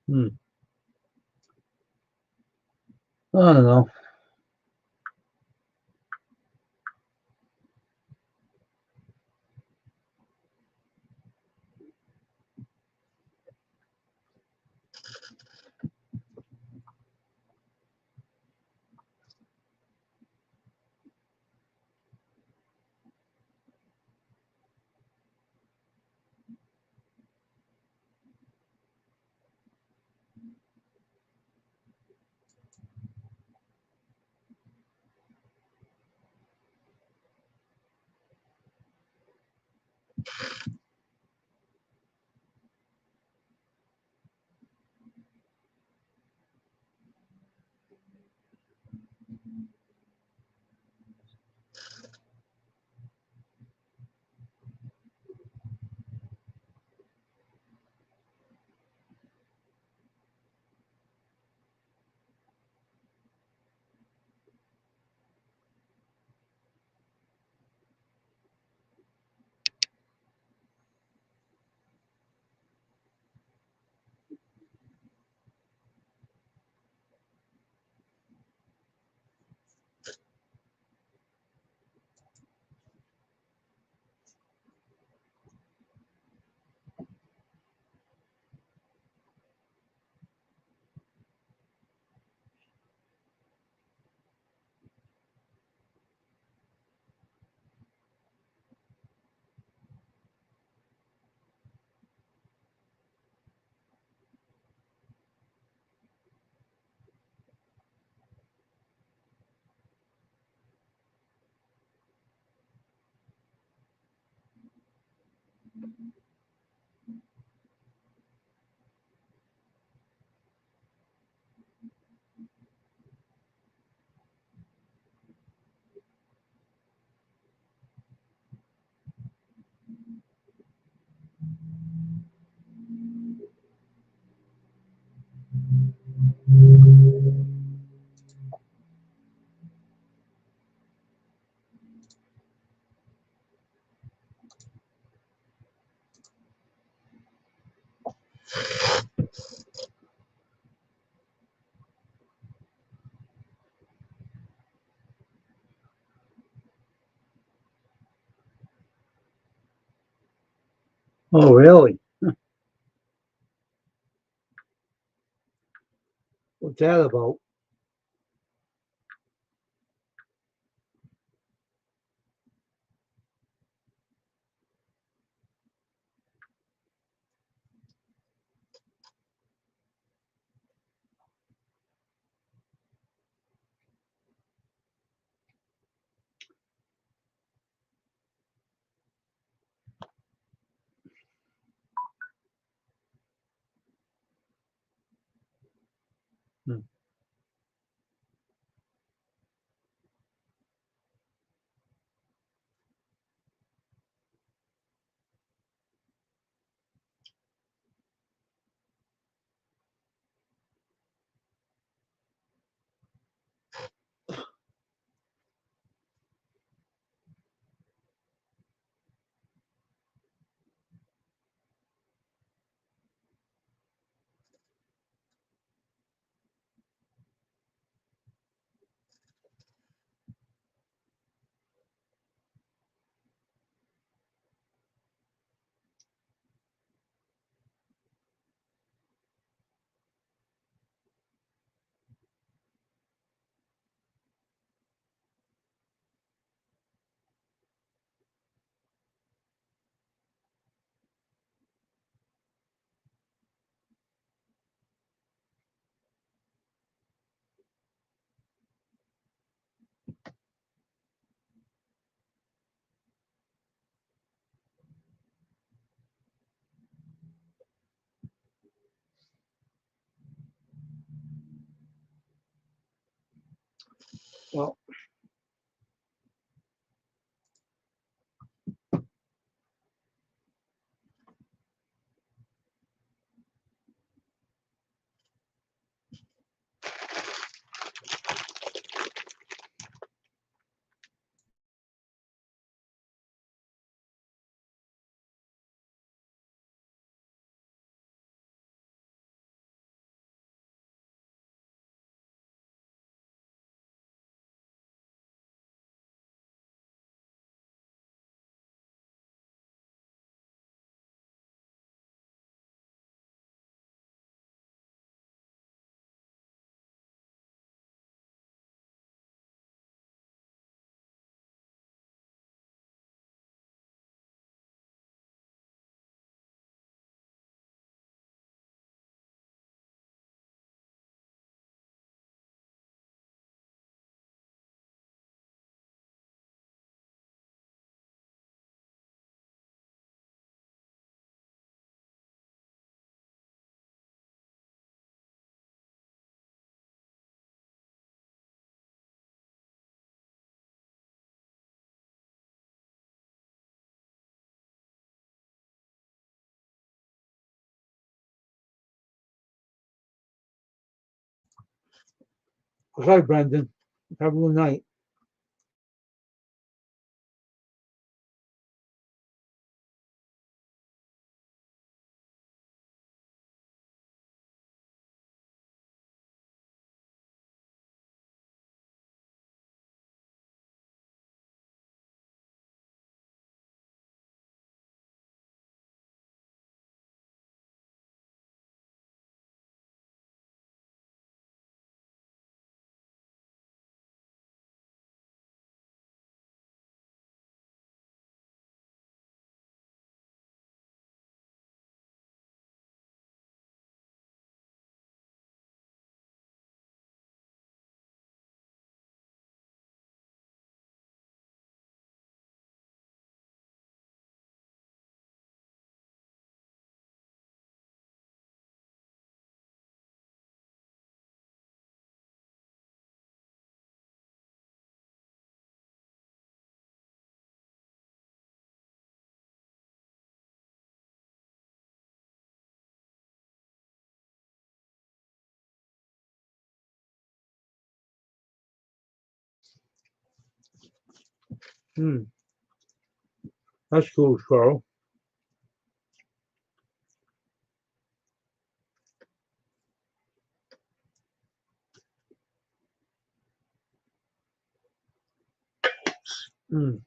Hmm. I don't know. Oh, really? What's that about? Hmm. Well, hi, Brendan. Have a good night. Hmm. That's cool, Carl. Hmm.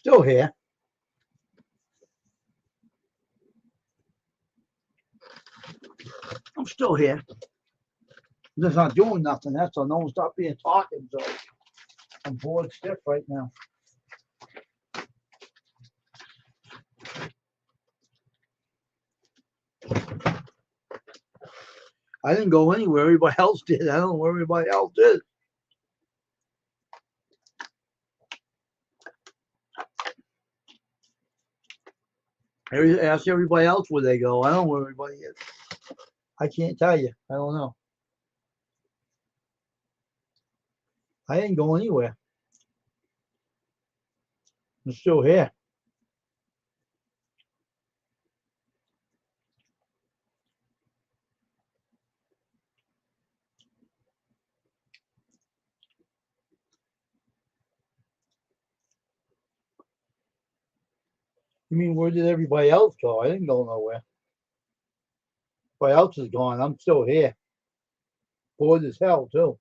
still here. I'm still here. I'm just not doing nothing. That's all. No one stop being talking. So I'm bored stiff right now. I didn't go anywhere. Everybody else did. I don't know where everybody else is. Ask everybody else where they go. I don't know where everybody is. I can't tell you. I don't know. I didn't go anywhere. I'm still here. You mean where did everybody else go? I didn't go nowhere. Everybody else is gone. I'm still here. Bored as hell too.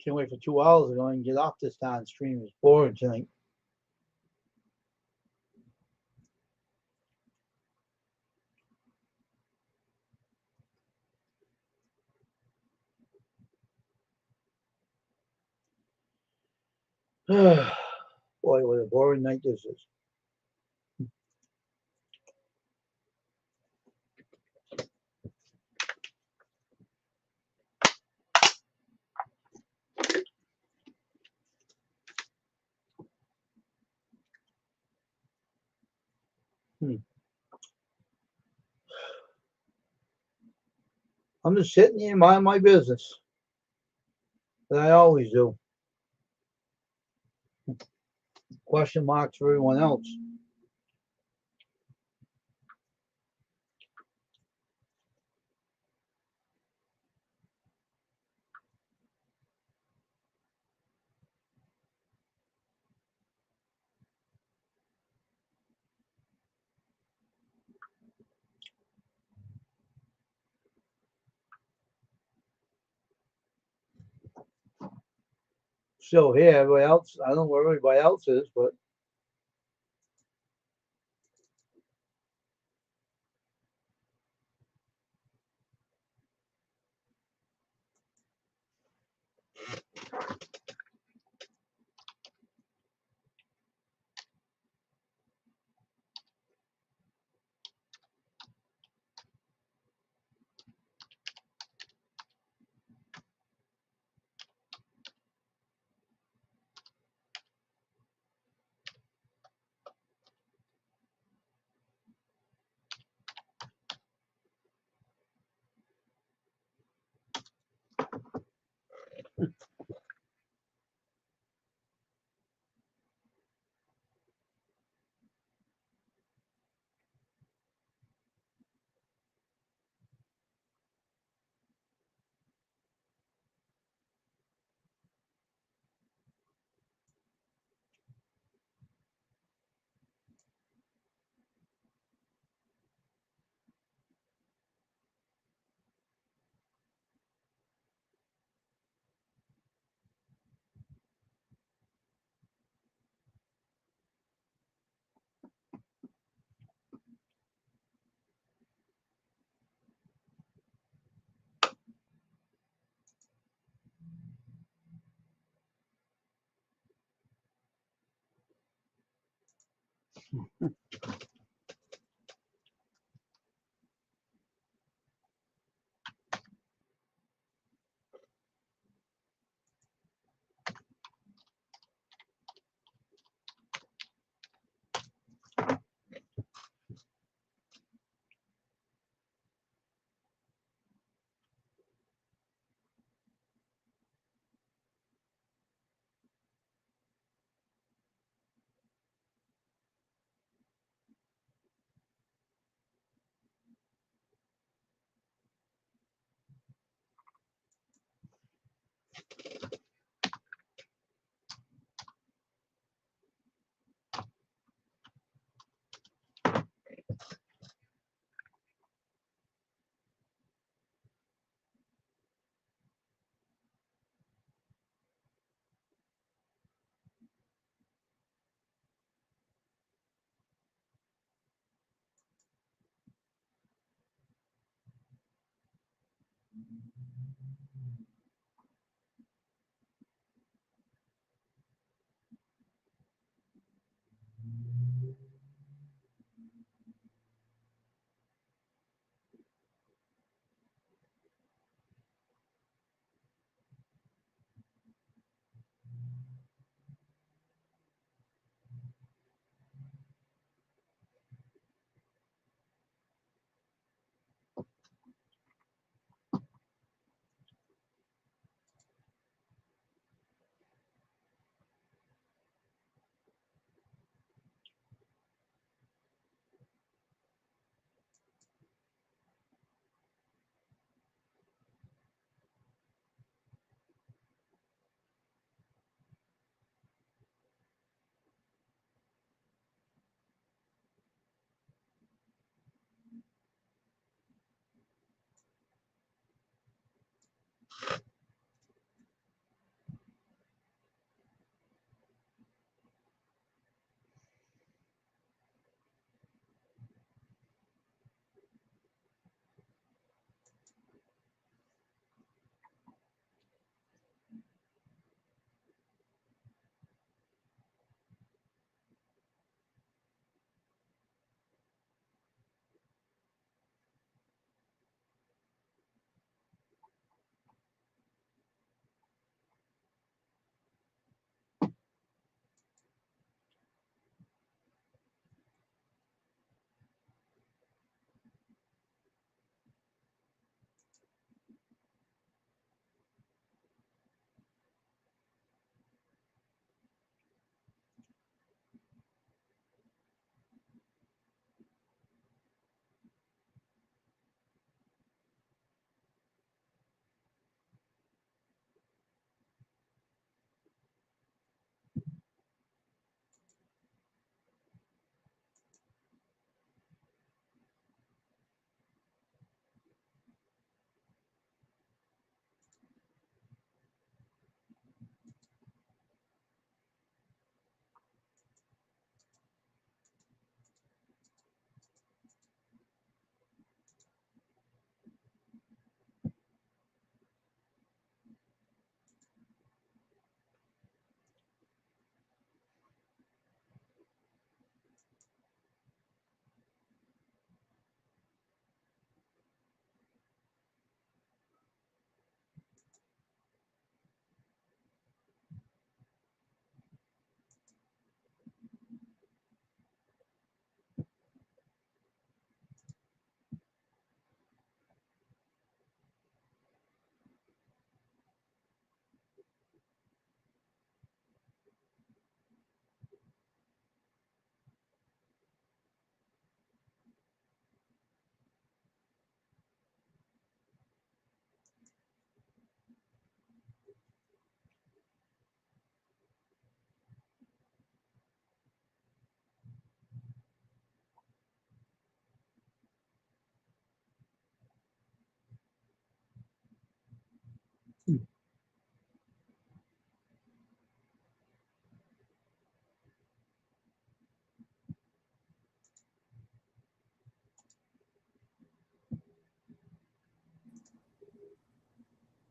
Can't wait for 2 hours to go and get off this darn stream. It's boring tonight. Boy, what a boring night this is. I'm just sitting here minding my business. That I always do. Question marks for everyone else. Still here. Everybody else, I don't know where everybody else is, but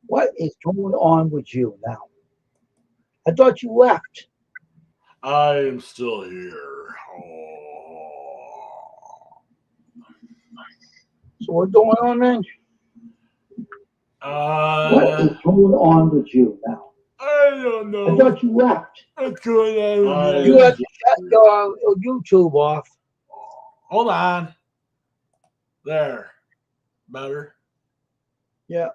What is going on with you now? I thought you left. I am still here. Oh. So what's going on, man? What is Uh, going on with you now? I don't I know thought you left. what's going on. You have to shut your YouTube off. Hold on. There. Better. Yeah.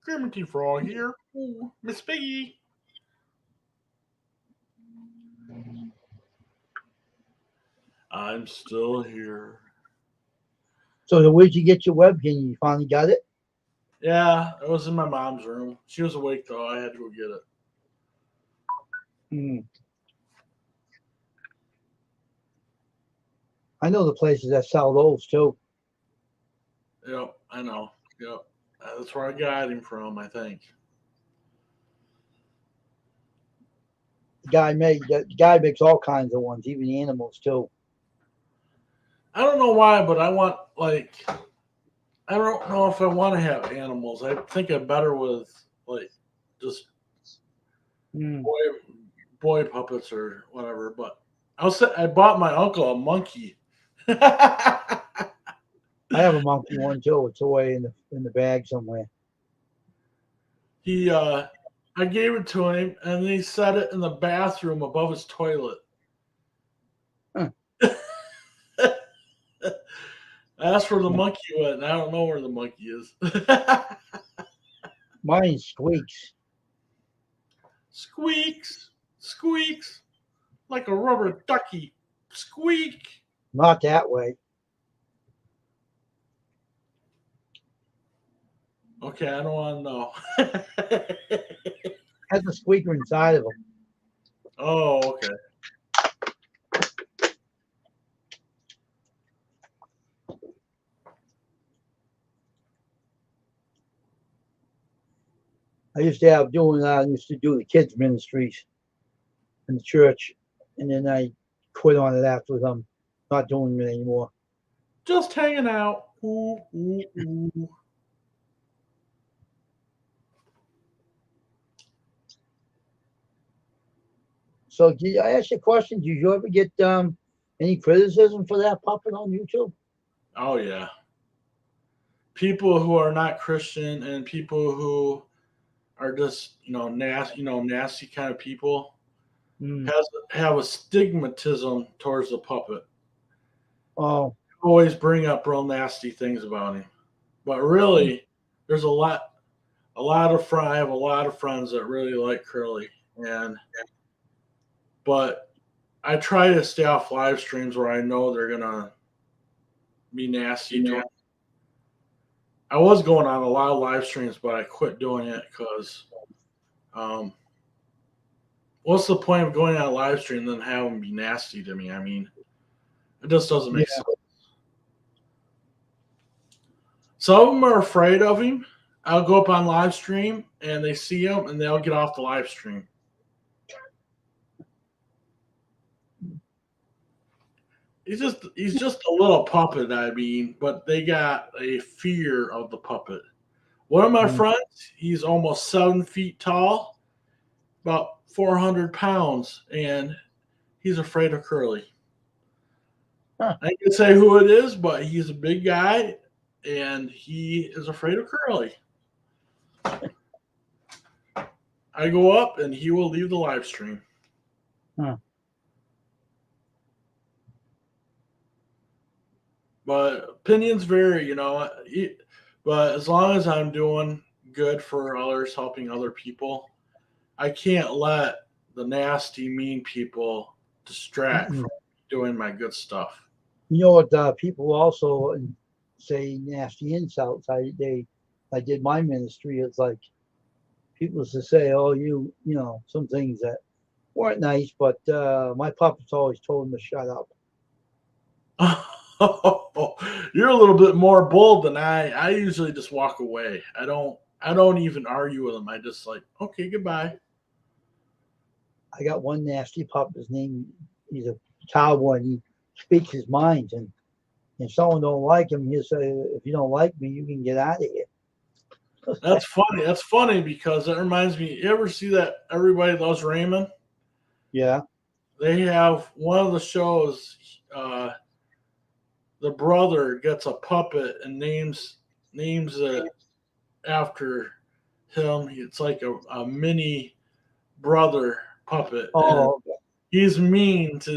Grimity Frog here. Ooh, Miss Piggy. I'm still here. So where'd you get your webcam? You finally got it? Yeah, it was in my mom's room. She was awake though. I had to go get it. Hmm. I know the places that sell those too. Yep, I know. Yep. That's where I got him from, I think. The guy makes all kinds of ones, even animals too. I don't know why, but I want like I don't know if I want to have animals. I think I'm better with like just Hmm. boy puppets or whatever. But I bought my uncle a monkey. he I have a monkey one too. It's away in the bag somewhere. I gave it to him and he set it in the bathroom above his toilet. Huh. I asked where the monkey went, and I don't know where the monkey is. Mine squeaks. Squeaks, squeaks, like a rubber ducky. Squeak. Not that way. Okay, I don't want to know. Has a squeaker inside of him. Oh, okay. I used to have doing. I used to do the kids ministries in the church, and then I quit on it after I'm not doing it anymore. Just hanging out. Ooh, ooh, ooh. So, I ask you a question? Did you ever get any criticism for that puppet on YouTube? Oh yeah. People who are not Christian and people who are just nasty kind of people Hmm. have a stigmatism towards the puppet. Oh, Always bring up real nasty things about him, but really, there's I have a lot of friends that really like Curly, but I try to stay off live streams where I know they're gonna be nasty to him. I was going on a lot of live streams, but I quit doing it because um, what's the point of going on a live stream and then having them be nasty to me? I mean, it just doesn't yeah. make sense. Some of them are afraid of him. I'll go up on live stream and they see him and they'll get off the live stream. He's just a little puppet, I mean, but they got a fear of the puppet. One of my Hmm. friends, he's almost 7 feet tall, about 400 pounds, and he's afraid of Curly. Huh. I can say who it is, but he's a big guy and he is afraid of Curly. I go up and he will leave the live stream. Huh. But opinions vary, you know. But as long as I'm doing good for others, helping other people, I can't let the nasty, mean people distract Mm-mm. from doing my good stuff. You know what? People also say nasty insults. I did my ministry. It's like people used to say, "Oh, you know, some things that weren't nice," but my puppets always told them to shut up. You're a little bit more bold than I. I usually just walk away. I don't even argue with them. I just like, okay, goodbye. I got one nasty pup. His name, he's a cowboy. And he speaks his mind, and if someone don't like him, he'll say, "If you don't like me, you can get out of here." That's funny. That's funny because that reminds me. You ever see that Everybody Loves Raymond? Yeah. They have one of the shows. Uh, the brother gets a puppet and names it after him. It's like a mini brother puppet, and Oh, okay. he's mean to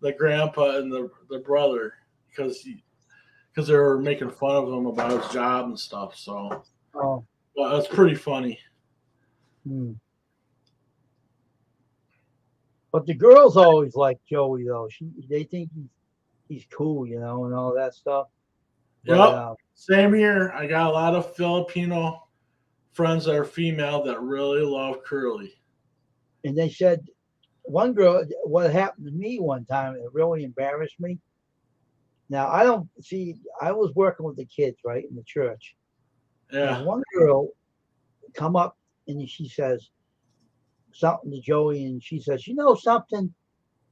the grandpa and the brother because they were making fun of him about his job and stuff. So, Oh. well, that's pretty funny. Hmm. But the girls always like Joey though. They think he's cool, you know, and all that stuff. But Yep, same here. I got a lot of Filipino friends that are female that really love Curly. and they said one girl, what happened to me one time, it really embarrassed me. Now I don't see. I was working with the kids right in the church, and Yeah. one girl come up and she says something to Joey, and she says, "You know something?"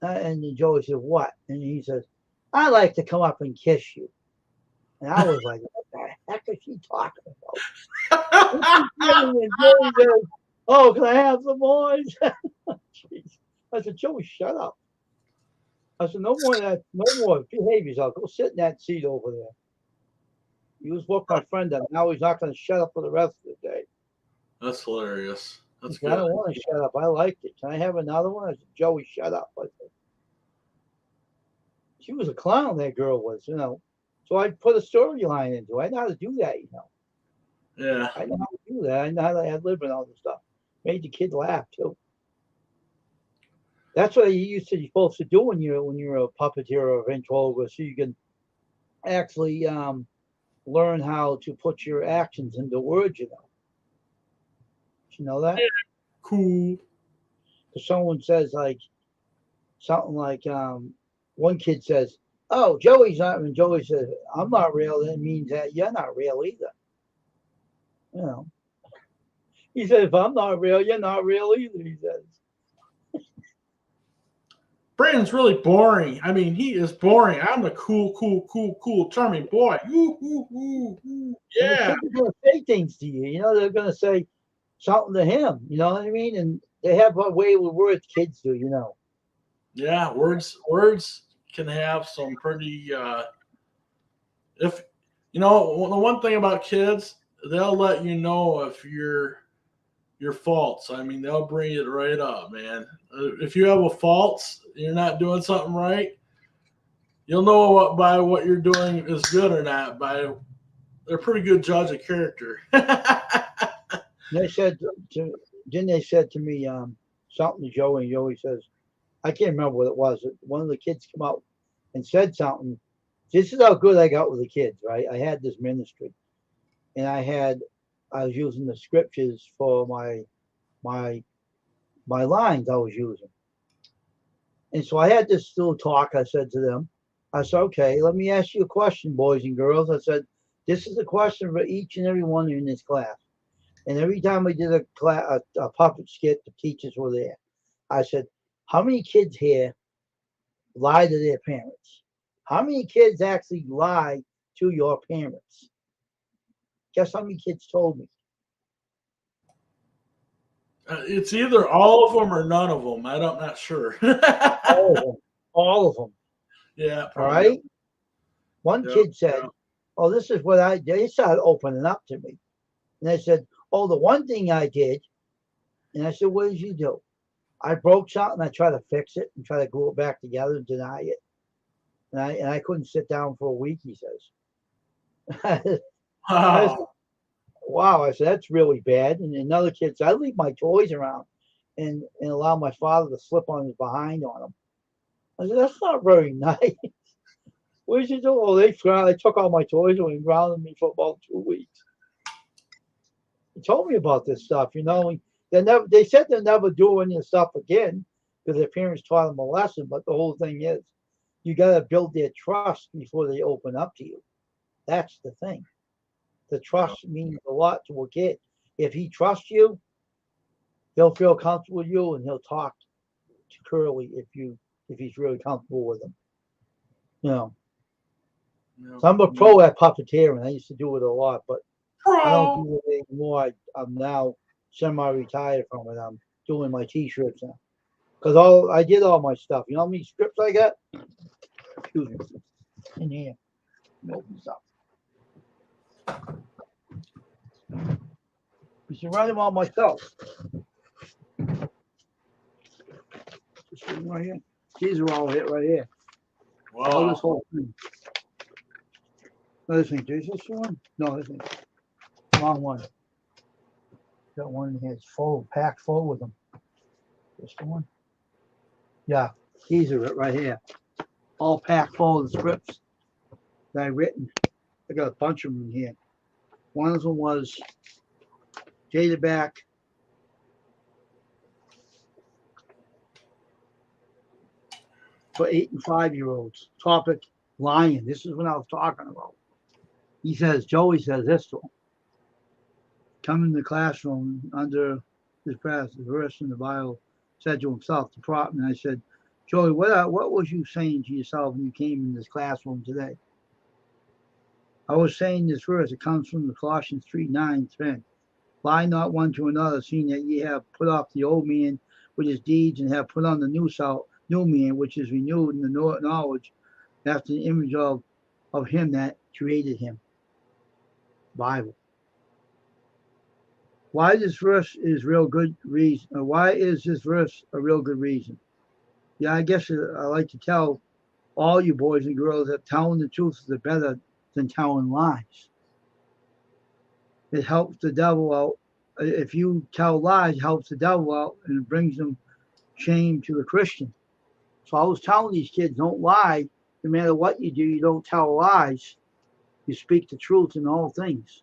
And Joey said, "What?" And he says, "I like to come up and kiss you." And I was like, what the heck is she talking about? And Joey says, oh, can I have some more? Jeez. I said, Joey, shut up. I said, no more of that, no more. Behave yourself. Go sit in that seat over there. He was with my friend up. Now he's not going to shut up for the rest of the day. That's hilarious. He That's said, I good. don't want to shut up. I liked it. Can I have another one? I said, Joey, shut up. I said, she was a clown, that girl was, you know. So I put a storyline into it. I know how to do that, you know. Yeah. I know how to do that. I know how to ad lib and all this stuff. Made the kid laugh too. That's what you're supposed to do when you're a puppeteer or a ventriloquist, so you can actually learn how to put your actions into words. You know, did you know that? Yeah. Cool. Because someone says like something like one kid says, "Oh, Joey's not," and Joey says, "I'm not real." That means that you're not real either. You know, he said, "If I'm not real, you're not real either." He says. Brandon's really boring. I mean, he is boring. I'm the cool, charming boy. Ooh, ooh, ooh, ooh. And the Yeah. kids are going to say things to you. You know, they're going to say something to him. You know what I mean? And they have a way with words kids do. You know. Yeah. Words can have some pretty. If you know the one thing about kids, they'll let you know if your faults. I mean, they'll bring it right up, man. If you have a faults, you're not doing something right. You'll know by what you're doing is good or not. They're a pretty good judge of character. They said then they said to me something to Joey, and Joey says, I can't remember what it was. One of the kids come out and said something. This is how good I got with the kids, right? I had this ministry, and I was using the scriptures for my my lines I was using. And so I had this little talk. I said to them, I said, okay, let me ask you a question, boys and girls. I said, this is a question for each and every one in this class. And every time we did a puppet skit, the teachers were there. I said, how many kids here lie to their parents? How many kids actually lie to your parents? Guess how many kids told me? It's either all of them or none of them. I'm not sure. All of them. All of them. Yeah, All probably. right. One Yeah, kid said, oh, this is what I did. They started opening up to me. And I said, oh, the one thing I did. And I said, what did you do? I broke something. I tried to fix it and try to glue it back together and deny it. And I couldn't sit down for a week, he says. I said, Wow. wow. I said, that's really bad. And another kid said, I leave my toys around and allow my father to slip on his behind on them. I said, that's not very nice. What did you do? Oh, they took all my toys away and grounded me for about 2 weeks. He told me about this stuff, you know. They said they'll never do any stuff again because their parents taught them a lesson. But the whole thing is, you got to build their trust before they open up to you. That's the thing. The Yeah. trust means a lot to a kid. If he trusts you, he'll feel comfortable with you and he'll talk to Curly if he's really comfortable with him. You know. Yeah. So I'm a pro at puppeteering. I used to do it a lot, but I don't Pro. do it anymore. I'm now semi-retired from it. I'm doing my T-shirts now because I did all my stuff. You know how many scripts I got? Excuse me. In here. Open this up. You should write them all myself. Just right here. These are all hit right here. All this Wow. whole thing. This thing. Is this one? No, this thing. Wrong one. Got one in here. It's full, packed full with them. This the one. Yeah, these are it right here. All packed full of the scripts that I written. I got a bunch of them in here. One of them was dated back for 8 and 5-year-olds. Topic lying. This is what I was talking about. He says, Joey says this to him. Come in the classroom under this class, the verse in the Bible said to himself, the prop, and I said, Joey, what was you saying to yourself when you came in this classroom today? I was saying this verse, it comes from the Colossians 3:9-10. Lie not one to another, seeing that ye have put off the old man with his deeds, and have put on the new man, which is renewed in the knowledge after the image of him that created him. Bible. Why this verse is real good reason? Why is this verse a real good reason? Yeah, I guess I like to tell all you boys and girls that telling the truth is better than telling lies. It helps the devil out. If you tell lies, it helps the devil out and it brings them shame to the Christian. So I was telling these kids, don't lie. No matter what you do, you don't tell lies. You speak the truth in all things.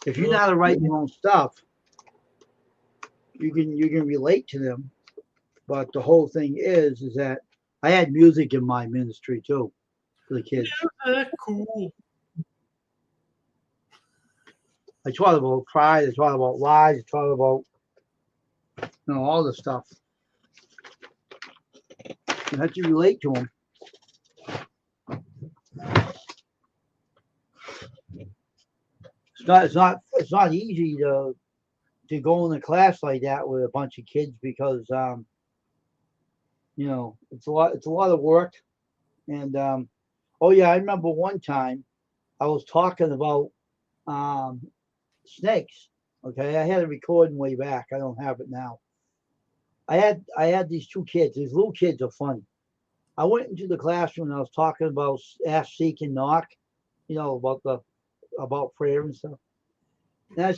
If you know how to write your own stuff, you can relate to them. But the whole thing is that I had music in my ministry too for the kids. Cool. I taught about pride. I taught about lies. I taught about all the stuff. You have to relate to them. It's not easy to go in a class like that with a bunch of kids because it's a lot of work. And oh yeah, I remember one time I was talking about snakes. Okay, I had a recording way back. I don't have it now. I had these two kids. These little kids are funny. I went into the classroom and I was talking about ask, seek, and knock. About prayer and stuff. And I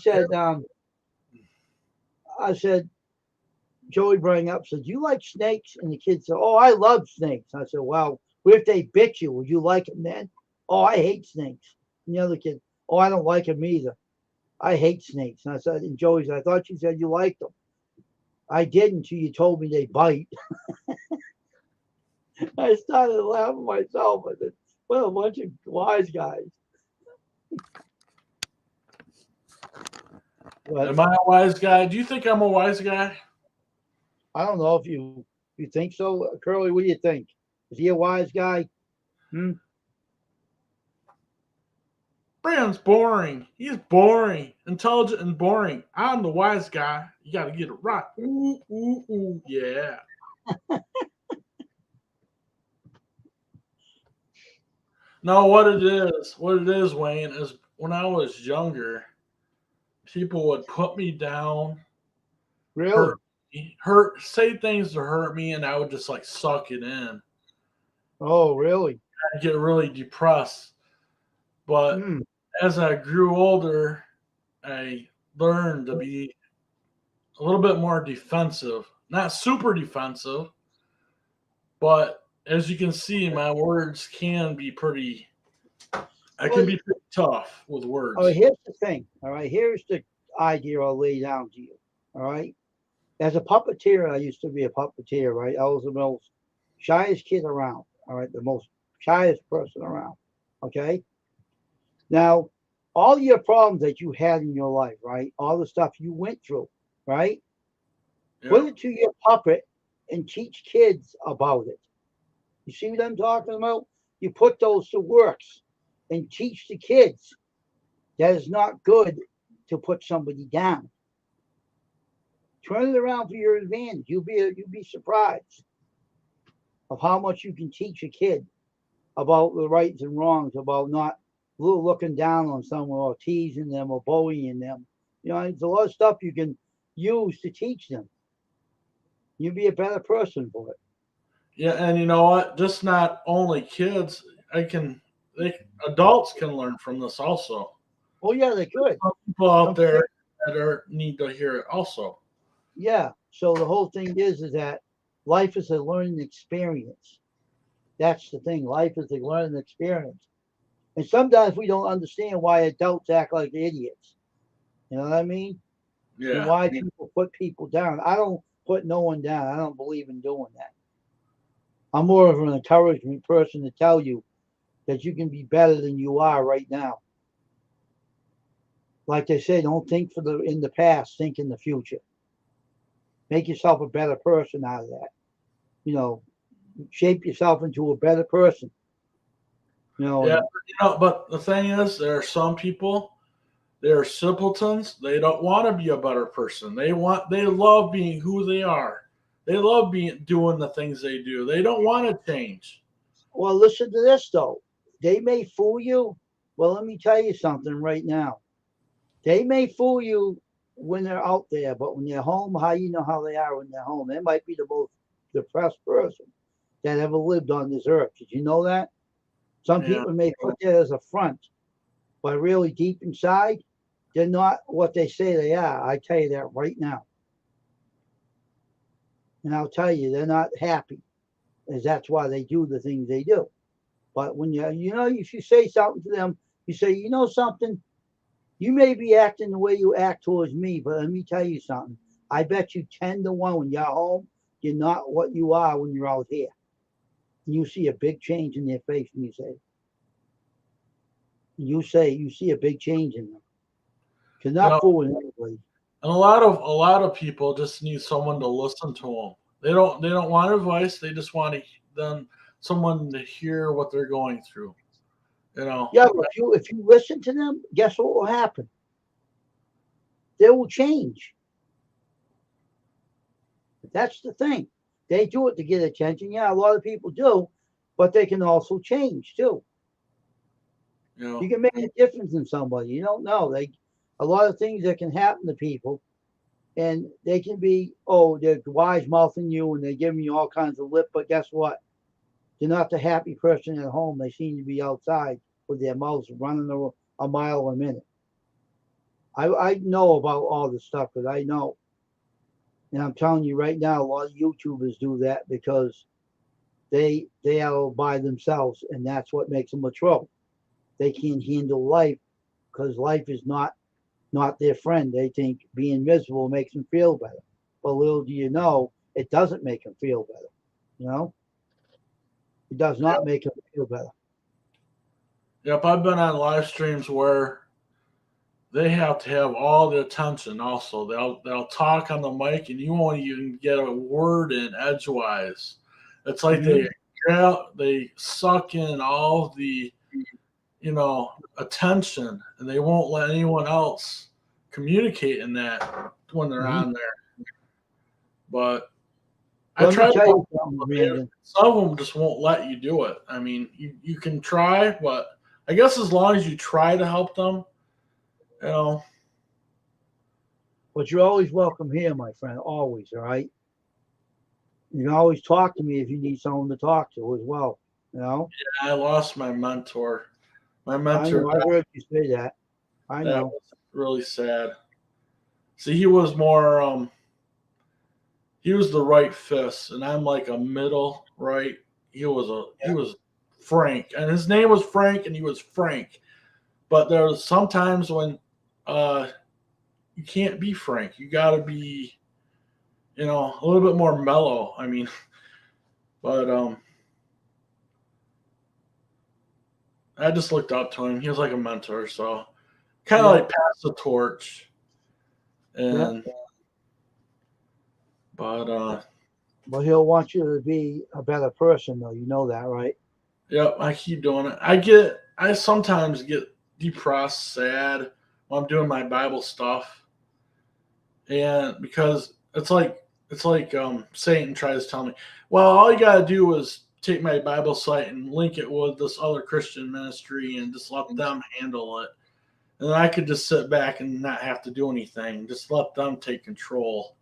said, Joey brought up, said, "Do you like snakes?" And the kid said, "Oh, I love snakes." I said, "Well, what if they bit you? Would you like them then?" "Oh, I hate snakes." And the other kid, "Oh, I don't like them either. I hate snakes." And I said, and Joey said, "I thought you said you liked them." "I didn't until you told me they bite." I started laughing myself. I said, "What a bunch of wise guys." But Am I a wise guy? Do you think I'm a wise guy? I don't know if you think so. Curly, what do you think? Is he a wise guy? Brand's boring. He's boring. Intelligent and boring. I'm the wise guy. You got to get it right. Ooh, ooh, ooh. Yeah. No, what it is, Wayne, is when I was younger, people would put me down, Really? say things to hurt me, and I would just like suck it in. Oh, really? I'd get really depressed. But as I grew older, I learned to be a little bit more defensive. Not super defensive, but as you can see, my words can be pretty. I can be pretty tough with words. Oh, here's the thing. All right, here's the idea I'll lay down to you. All right, as a puppeteer, I used to be a puppeteer. Right, I was the most shyest kid around. All right, the most shyest person around. Okay. Now, all your problems that you had in your life, right? All the stuff you went through, right? Yeah. Put it to your puppet and teach kids about it. You see what I'm talking about? You put those to works and teach the kids that it's not good to put somebody down. Turn it around for your advantage. You'll be surprised of how much you can teach a kid about the rights and wrongs, about not looking down on someone or teasing them or bullying them. There's a lot of stuff you can use to teach them. You'll be a better person for it. Yeah, and you know what? Just not only kids. Adults can learn from this also. Oh yeah, they could. Some people out there that need to hear it also. Yeah. So the whole thing is that life is a learning experience. That's the thing. Life is a learning experience. And sometimes we don't understand why adults act like idiots. You know what I mean? Yeah. And why people put people down. I don't put no one down. I don't believe in doing that. I'm more of an encouragement person to tell you that you can be better than you are right now. Like they say, don't think in the past, think in the future. Make yourself a better person out of that. Shape yourself into a better person. Yeah, and but the thing is, there are some people, they're simpletons. They don't want to be a better person. They love being who they are. They love doing the things they do. They don't want to change. well, listen to this though. They may fool you. Well, let me tell you something right now. They may fool you when they're out there, but when they're home, how you know how they are when they're home? They might be the most depressed person that ever lived on this earth. Did you know that? Some Yeah. people may put that as a front, but really deep inside, they're not what they say they are. I tell you that right now. And I'll tell you, they're not happy, as that's why they do the things they do. But when if you say something to them, you say, you know something, you may be acting the way you act towards me, but let me tell you something. I bet you 10 to 1 when you're home, you're not what you are when you're out here. And you see a big change in their face when you see a big change in them. Because You not know, fooling anybody. and a lot of people just need someone to listen to them. They don't want advice. They just want someone to hear what they're going through. You know. Yeah, but if you listen to them, guess what will happen? They will change. That's the thing. They do it to get attention. Yeah, a lot of people do, but they can also change too. You know. You can make a difference in somebody. You don't know. A lot of things that can happen to people, and they can be, they're wise mouthing you and they're giving you all kinds of lip, but guess what? They're not the happy person at home. They seem to be outside with their mouths running a mile a minute. I know about all this stuff because I know. And I'm telling you right now, a lot of YouTubers do that because they are by themselves, and that's what makes them a troll. They can't handle life because life is not their friend. They think being miserable makes them feel better. But little do you know, it doesn't make them feel better. You know, it does not make them feel better. Yep, I've been on live streams where they have to have all the attention. Also, they'll talk on the mic, and you won't even get a word in edgewise. It's like they suck in all the attention, and they won't let anyone else communicate in that when they're on there. But I Let try me to tell you help something, them. Brandon. Some of them just won't let you do it. I mean, you can try, but I guess as long as you try to help them, you know. But you're always welcome here, my friend. Always, all right? You can always talk to me if you need someone to talk to as well. You know? Yeah, I lost my mentor. My I mentor, know. I heard you say that. I that know. was really sad. See, he was more he was the right fist, and I'm like a middle right. He was Frank, and his name was Frank, and he was Frank. But there was sometimes when you can't be Frank. You got to be, a little bit more mellow. I mean, but I just looked up to him. He was like a mentor, so kind of like pass the torch. And but he'll want you to be a better person, though. You know that, right? yep, I keep doing it. I sometimes get depressed, sad when I'm doing my Bible stuff, and because it's like Satan tries to tell me, well, all you gotta do is take my Bible site and link it with this other Christian ministry and just let them handle it, and then I could just sit back and not have to do anything, just let them take control.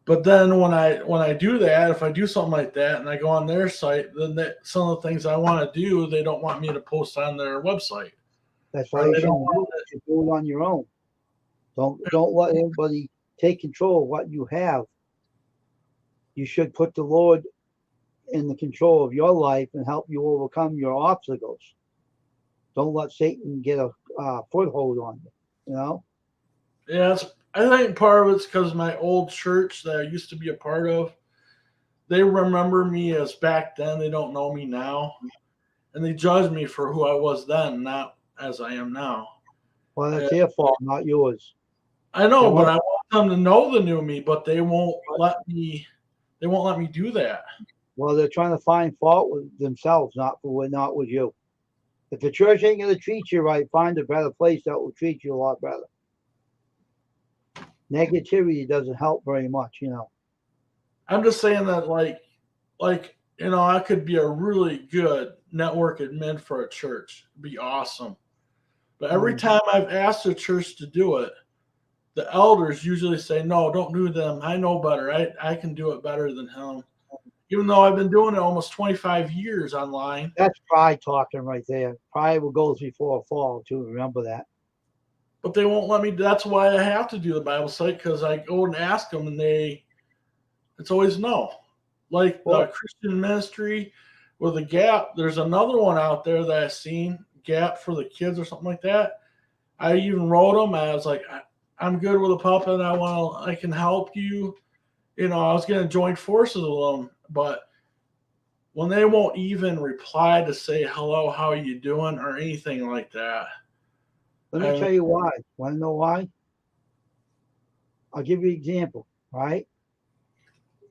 But then when I do that, if I do something like that and I go on their site, then some of the things I want to do, they don't want me to post on their website. That's why you shouldn't do it on your own. Don't let anybody take control of what you have. You should put the Lord in the control of your life and help you overcome your obstacles. Don't let Satan get a foothold on you. You know. Yeah, I think part of it's because my old church that I used to be a part of, they remember me as back then. They don't know me now, and they judge me for who I was then, not as I am now. Well, that's their fault, not yours. I know, but I want them to know the new me, but they won't let me. They won't let me do that. Well, they're trying to find fault with themselves, not with you. If the church ain't going to treat you right, find a better place that will treat you a lot better. Negativity doesn't help very much, you know. I'm just saying that, I could be a really good network admin for a church. It'd be awesome. But every time I've asked a church to do it, the elders usually say, no, don't do them. I know better. I can do it better than him. Even though I've been doing it almost 25 years online. That's pride talking right there. Pride will go before a fall, too. Remember that. But they won't let me. That's why I have to do the Bible study, because I go and ask them, and it's always no. Like the Christian ministry with the Gap, there's another one out there that I've seen, Gap for the Kids or something like that. I even wrote them. I was like, I'm good with a puppet. I can help you. I was going to join forces with them, but when they won't even reply to say hello, how are you doing, or anything like that. Let me tell you why. Want to know why? I'll give you an example, right?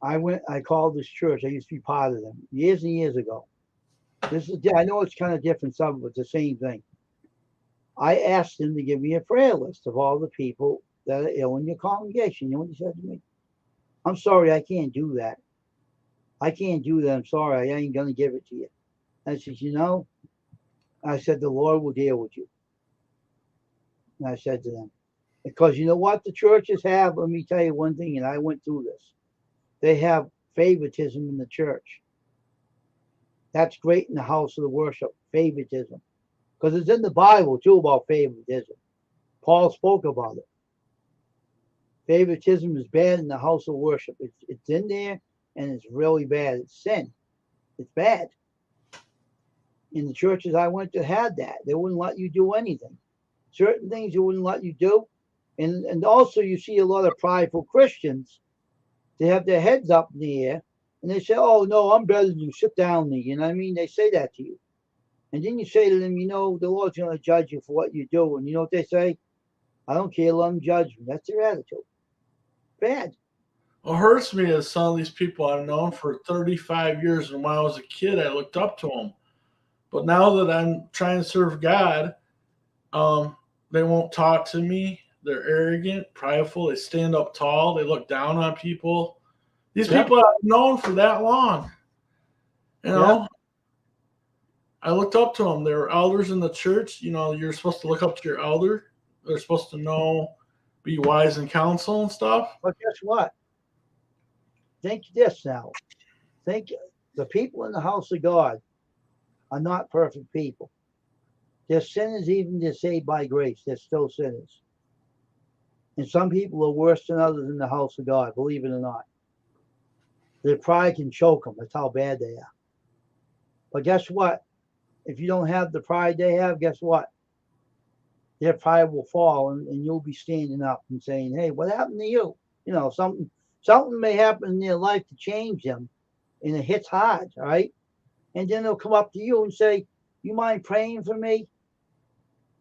I called this church. I used to be part of them years and years ago. I know it's kind of different, some, but it's the same thing. I asked them to give me a prayer list of all the people that are ill in your congregation. You know what he said to me? I'm sorry, I can't do that. I can't do that. I'm sorry, I ain't going to give it to you. I said, I said, the Lord will deal with you. And I said to them, because you know what the churches have? Let me tell you one thing, and I went through this. They have favoritism in the church. That's great in the house of the worship, favoritism. Because it's in the Bible, too, about favoritism. Paul spoke about it. Favoritism is bad in the house of worship. It's in there, and it's really bad. It's sin. It's bad. In the churches I went to had that. They wouldn't let you do anything. Certain things they wouldn't let you do. And also you see a lot of prideful Christians. They have their heads up in the air, and they say, oh, no, I'm better than you. Sit down there. You know what I mean? They say that to you. And then you say to them, the Lord's going to judge you for what you do. And you know what they say? I don't care, let them judge me. That's their attitude. Bad. What hurts me is some of these people I've known for 35 years, and when I was a kid, I looked up to them. But now that I'm trying to serve God, they won't talk to me. They're arrogant, prideful. They stand up tall. They look down on people. These people I've known for that long. I looked up to them. They were elders in the church. You're supposed to look up to your elder. They're supposed to know, be wise in counsel and stuff. But guess what? Think this now. Think the people in the house of God are not perfect people. They're sinners, even they're saved by grace. They're still sinners. And some people are worse than others in the house of God, believe it or not. Their pride can choke them. That's how bad they are. But guess what? If you don't have the pride they have, guess what? Their pride will fall, and you'll be standing up and saying, hey, what happened to you? Something may happen in their life to change them, and it hits hard, right? And then they'll come up to you and say, you mind praying for me?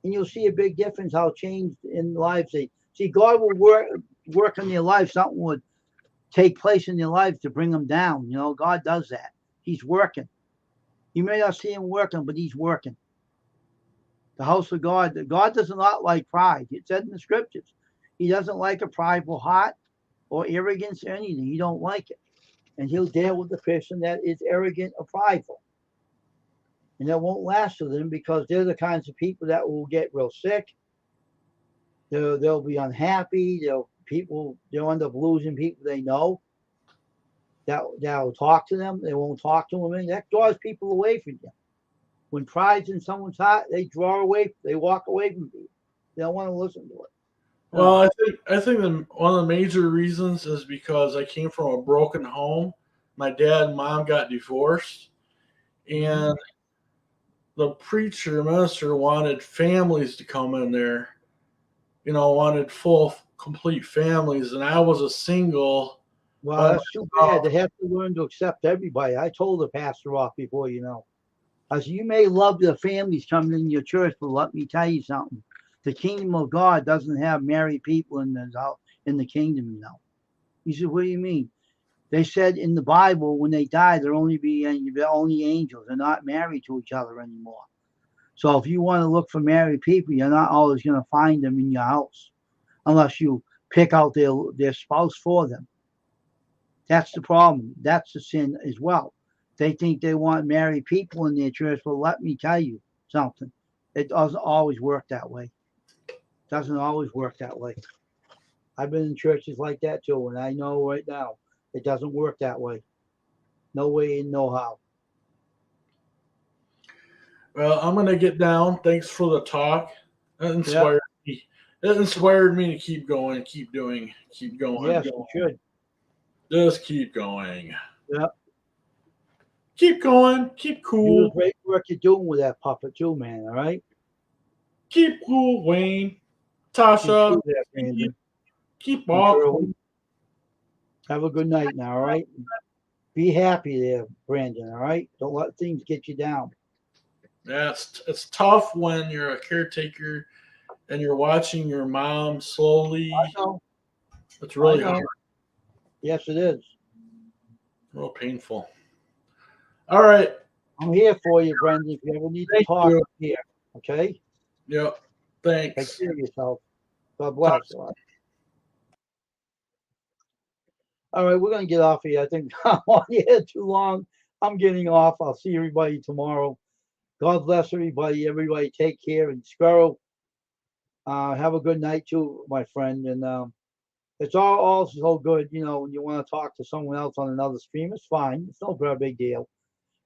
And you'll see a big difference how changed in lives they see. God will work in their life. Something would take place in their life to bring them down. God does that. He's working. You may not see him working, but he's working. The house of God does not like pride. It said in the scriptures. He doesn't like a prideful heart or arrogance or anything. He don't like it. And he'll deal with the person that is arrogant or prideful. And that won't last with them, because they're the kinds of people that will get real sick. They'll be unhappy. They'll end up losing people they know that'll talk to them. They won't talk to them, and that draws people away from you. When pride's in someone's heart, they walk away from people. They don't want to listen to it. Well, I think one of the major reasons is because I came from a broken home. My dad and mom got divorced, and the minister wanted families to come in there, wanted full, complete families, and I was a single. Well, that's too bad. They have to learn to accept everybody. I told the pastor off before, I said, you may love the families coming in your church, but let me tell you something. The kingdom of God doesn't have married people in the kingdom, He said, what do you mean? They said in the Bible, when they die, they're only angels. They're not married to each other anymore. So if you want to look for married people, you're not always going to find them in your house unless you pick out their spouse for them. That's the problem. That's the sin as well. They think they want married people in their church, but let me tell you something. It doesn't always work that way. Doesn't always work that way. I've been in churches like that too, and I know right now it doesn't work that way. No way and no how. Well, I'm gonna get down. Thanks for the talk. That Yeah. inspired me. It inspired me to keep going, keep doing, keep going. Yes, you should. Just keep going. Yeah. Keep going. Keep Do the cool. great work you're doing with that puppet too, man. All right. Keep cool, Wayne. You Tasha. too there, Brandon. Keep And up. Shirley. Have a good night now. All right. Be happy there, Brandon. All right. Don't let things get you down. Yeah, it's tough when you're a caretaker and you're watching your mom slowly. I know. It's really I know. hard. Yes, it is. Real painful. All right. I'm here for you, Brandon. If you ever need to Thank talk, you. I'm here. Okay. Yep. Take Thanks. care of yourself. God bless. All right, we're gonna get off here. I think I'm on here too long. I'm getting off. I'll see everybody tomorrow. God bless everybody. Everybody take care. And Squirrel, have a good night too, my friend. And it's all so good, you know, when you want to talk to someone else on another stream, it's fine. It's no big deal.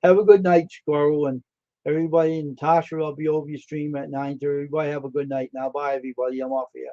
Have a good night, Squirrel, and everybody. And Tasha, I'll be over your stream at 9:30. Everybody have a good night. Now, bye, everybody. I'm off here.